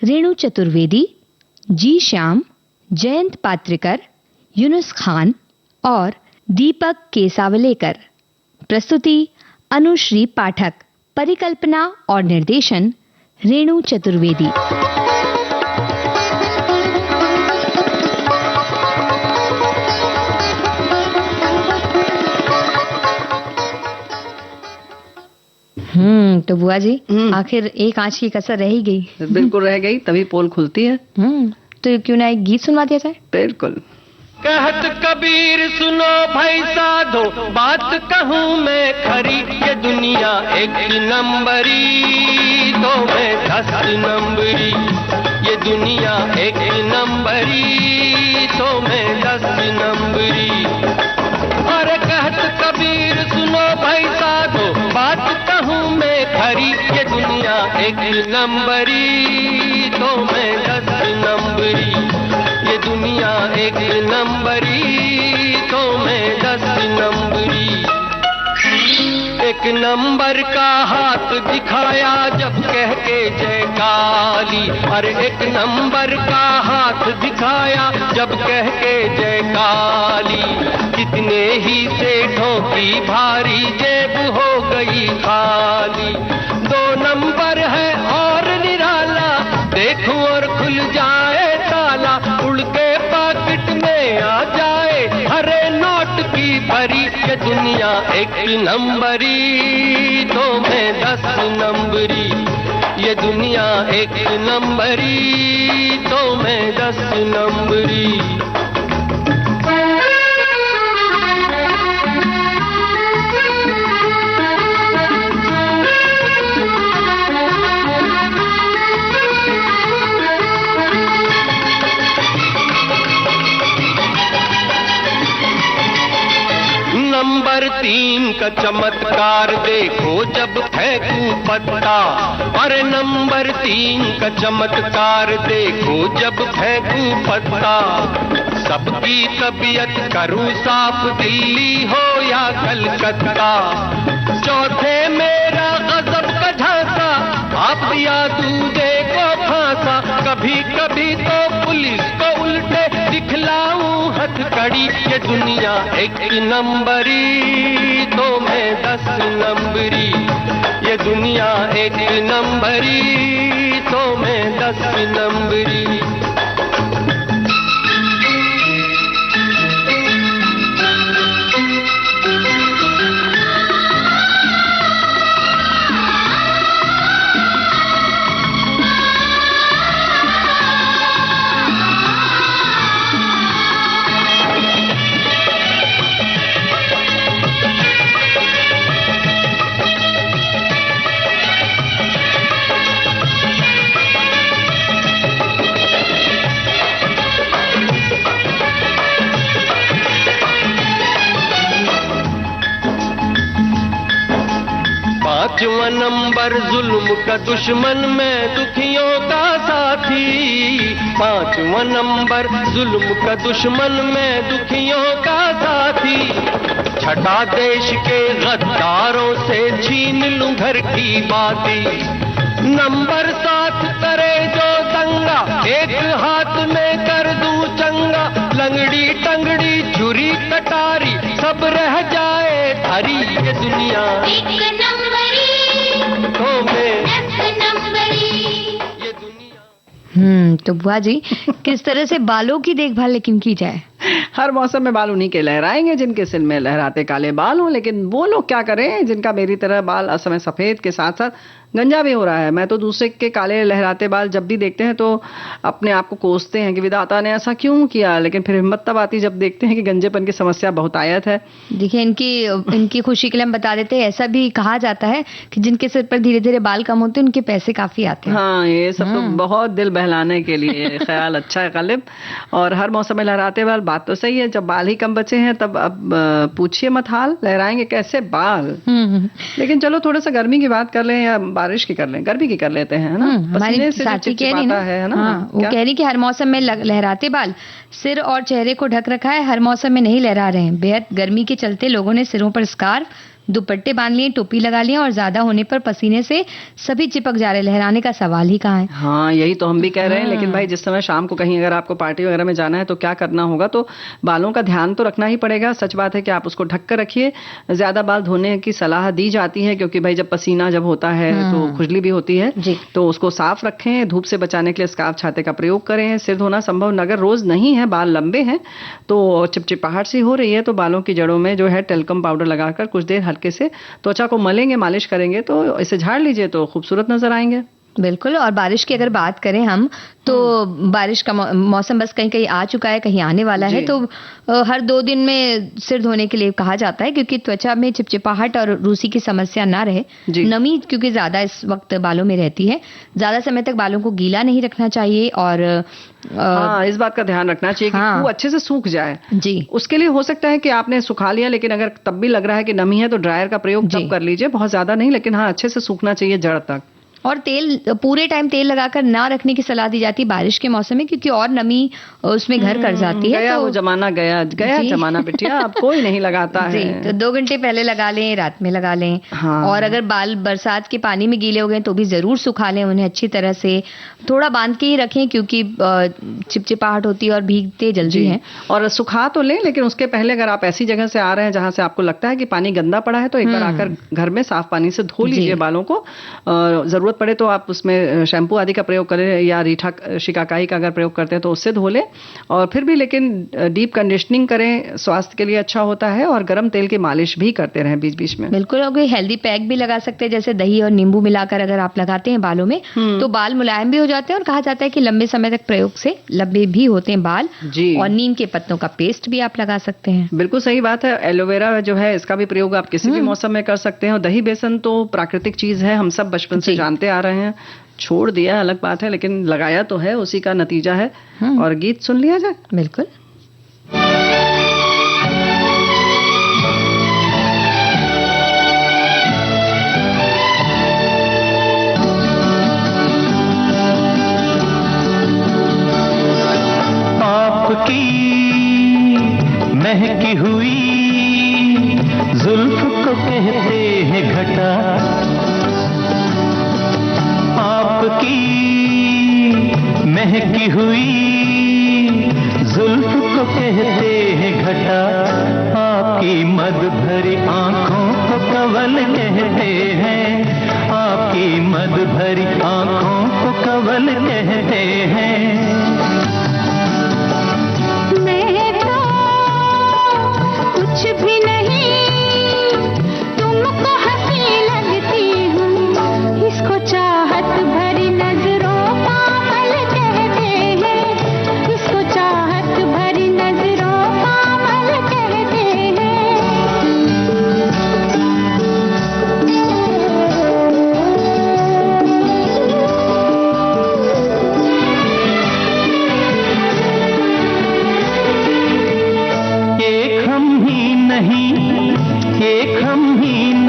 रेणु चतुर्वेदी, जी श्याम, जयंत पात्रिकर, यूनुस खान और दीपक केसावलेकर। प्रस्तुति अनुश्री पाठक। परिकल्पना और निर्देशन रेणु चतुर्वेदी। तो बुआ जी, आखिर एक आंच की कसर रह ही गई। बिल्कुल रह गई, तभी पोल खुलती है। तो क्यों ना एक गीत सुनवा दिया जाए? बिल्कुल। कहत कबीर सुनो भाई साधो, बात कहूँ मैं खरी, ये दुनिया एक नंबरी तो मैं 10 नंबरी। ये दुनिया एक नंबरी तो मैं 10 नंबरी। अरे कहत कबीर सुनो भाई साधो, बात कहूँ मैं खरी, ये दुनिया एक नंबरी तो मैं 10 नंबरी। ये दुनिया एक नंबरी तो मैं 10 नंबरी। एक नंबर का हाथ दिखाया जब कह के जय काली। अरे एक नंबर का हाथ दिखाया जब कह के जय काली। कितने ही सेठों की भारी जेब हो गई खाली। 2 नंबर है और निराला, देखो और खुल जाए ताला। उड़ के पॉकेट में आ जाए हरे नोट की भरी। ये दुनिया एक नंबरी तो मैं 10 नंबरी। ये दुनिया एक नंबरी तो मैं 10 नंबरी। नंबर 3 का चमत्कार देखो जब फेंकूं पत्ता। अरे नंबर 3 का चमत्कार देखो जब फेंकूं पत्ता। सबकी तबीयत करूं साफ, दिल्ली हो या कलकत्ता। चौथे मेरा गजब का झांसा, आप या दूजे को फांसा। कभी कभी तो पुलिस को उल्टे दिखलाऊं हथकड़ी। ये दुनिया एक नंबरी तो मैं 10 नंबरी। ये दुनिया एक नंबरी तो मैं 10 नंबरी। पांचवा नंबर जुल्म का दुश्मन मैं दुखियों का साथी, पांचवा नंबर जुल्म का दुश्मन मैं दुखियों का साथी, छठा देश के गद्दारों से छीन लूं घर की बाती, नंबर 7 करे जो दंगा एक हाथ में कर दूं चंगा, लंगड़ी टंगड़ी छुरी कटारी सब रह जाए धरी ये दुनिया एक नंबरी तो मैं एक नंबरी। ये दुनिया। तो बुआ जी किस तरह से बालों की देखभाल लेकिन की जाए? हर मौसम में बाल उन्हीं के लहराएंगे जिनके सिर में लहराते काले बाल हों, लेकिन वो लोग क्या करें जिनका मेरी तरह बाल असमय सफेद के साथ साथ गंजा भी हो रहा है। मैं तो दूसरे के काले लहराते बाल जब भी देखते हैं तो अपने आप को कोसते हैं कि विधाता ने ऐसा क्यों किया, लेकिन फिर हिम्मत तब आती जब देखते हैं कि गंजेपन की समस्या बहुतायत है। देखिए इनकी खुशी के लिए हम बता देते हैं, ऐसा भी कहा जाता है कि जिनके सिर पर धीरे धीरे बाल कम होते हैं उनके पैसे काफी आते हैं। हाँ, ये सब तो बहुत दिल बहलाने के लिए ख्याल अच्छा है गालिब। और हर मौसम में लहराते बाल, बात तो सही है, जब बाल ही कम बचे हैं तब अब पूछिए मत हाल, लहराएंगे कैसे बाल। लेकिन चलो थोड़ा सा गर्मी की बात कर लें या बारिश की कर लें, गर्मी की कर लेते हैं, है ना। हमारी साथी कह रही है ना, वो कह रही कि हर मौसम में लहराते बाल सिर और चेहरे को ढक रखा है, हर मौसम में नहीं लहरा रहे हैं। बेहद गर्मी के चलते लोगों ने सिरों पर स्कार्फ दुपट्टे बांध लिए, टोपी लगा लिया और ज्यादा होने पर पसीने से सभी चिपक जा रहे, लहराने का सवाल ही कहाँ है। हाँ, यही तो हम भी कह रहे हैं। लेकिन भाई जिस समय शाम को कहीं अगर आपको पार्टी वगैरह में जाना है तो क्या करना होगा, तो बालों का ध्यान तो रखना ही पड़ेगा। सच बात है कि आप उसको ढक कर रखिए, ज्यादा बाल धोने की सलाह दी जाती है क्योंकि भाई जब पसीना जब होता है तो खुजली भी होती है, तो उसको साफ रखें। धूप से बचाने के लिए स्कार्फ छाते का प्रयोग करें। सिर धोना संभव अगर रोज नहीं है, बाल लंबे हैं तो चिपचिपाहट सी हो रही है तो बालों की जड़ों में जो है टेल्कम पाउडर लगाकर कुछ देर हल्के से त्वचा को मलेंगे, मालिश करेंगे तो इसे झाड़ लीजिए तो खूबसूरत नजर आएंगे। बिल्कुल। और बारिश की अगर बात करें हम तो बारिश का मौसम बस कहीं कहीं आ चुका है, कहीं आने वाला है, तो हर 2 दिन में सिर धोने के लिए कहा जाता है क्योंकि त्वचा में चिपचिपाहट और रूसी की समस्या ना रहे। नमी क्योंकि ज्यादा इस वक्त बालों में रहती है, ज्यादा समय तक बालों को गीला नहीं रखना चाहिए और इस बात का ध्यान रखना चाहिए कि वो अच्छे से सूख जाए। जी, उसके लिए हो सकता है कि आपने सुखा लिया लेकिन अगर तब भी लग रहा है कि नमी है तो ड्रायर का प्रयोग तब कर लीजिए, बहुत ज्यादा नहीं, लेकिन हाँ अच्छे से सूखना चाहिए जड़ तक। और तेल पूरे टाइम तेल लगाकर ना रखने की सलाह दी जाती है बारिश के मौसम में क्योंकि और नमी उसमें घर कर जाती है। गया वो जमाना, गया जमाना बिटिया, अब कोई नहीं लगाता है। तो 2 घंटे पहले लगा लें, रात में लगा लें। और अगर बाल बरसात के पानी में गीले हो गए तो भी जरूर सुखा लें उन्हें अच्छी तरह से, थोड़ा बांध के ही रखें क्योंकि चिपचिपाहट होती है और भीगते जल्दी हैं। और सुखा तो लें लेकिन उसके पहले अगर आप ऐसी जगह से आ रहे हैं जहां से आपको लगता है कि पानी गंदा पड़ा है तो एक बार आकर घर में साफ पानी से धो लीजिए बालों को। जरूरत पड़े तो आप उसमें शैम्पू आदि का प्रयोग करें या रीठा शिकाकाई का अगर प्रयोग करते हैं तो उससे धो लें। और फिर भी लेकिन डीप कंडीशनिंग करें, स्वास्थ्य के लिए अच्छा होता है। और गर्म तेल की मालिश भी करते रहें बीच बीच में। बिल्कुल। और कोई हेल्दी पैक भी लगा सकते हैं, जैसे दही और नींबू मिलाकर अगर आप लगाते हैं बालों में तो बाल मुलायम भी हो जाते हैं और कहा जाता है कि लंबे समय तक प्रयोग से लंबे भी होते हैं बाल। और नीम के पत्तों का पेस्ट भी आप लगा सकते हैं। बिल्कुल सही बात है। एलोवेरा जो है इसका भी प्रयोग आप किसी भी मौसम में कर सकते हैं। और दही बेसन तो प्राकृतिक चीज है, हम सब बचपन से जानते आ रहे हैं। छोड़ दिया अलग बात है लेकिन लगाया तो है, उसी का नतीजा है। और गीत सुन लिया जाए। बिल्कुल। आपकी महकी हुई जुल्फ को कहते हैं घटा, आपकी महकी हुई जुल्फ को कहते हैं घटा, आपकी मद भरी आंखों को कवल कहते हैं, आपकी मद भरी आंखों को कवल कहते हैं। मैं तो कुछ भी नहीं तुमको हंसी लगती हूँ, इसको चाहत भरी नजरों का मल कहते हैं, इसको चाहत भरी नजरों का मल कहते हैं।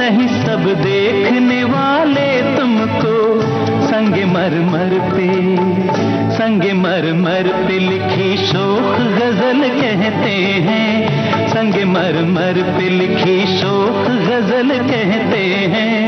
नहीं सब देखने वाले तुमको संगे मर पे लिखी शोक गजल कहते हैं, संगे मर पे लिखी शोक गजल कहते हैं।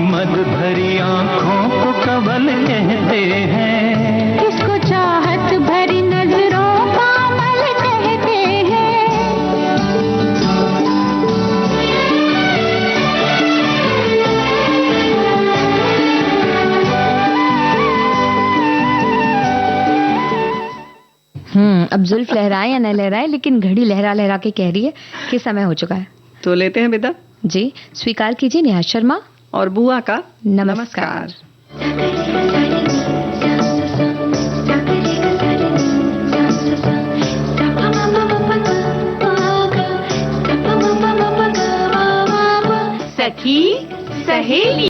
मद भरी आंखों को कवल कहते हैं, इसको चाहत भरी नजरों का अमल कहते हैं। अब जुल्फ लहराए या न लहराए, लेकिन घड़ी लहरा लहरा के कह रही है कि समय हो चुका है। तो लेते हैं विदा। जी, स्वीकार कीजिए नेहा शर्मा और बुआ का नमस्कार। सखी सहेली।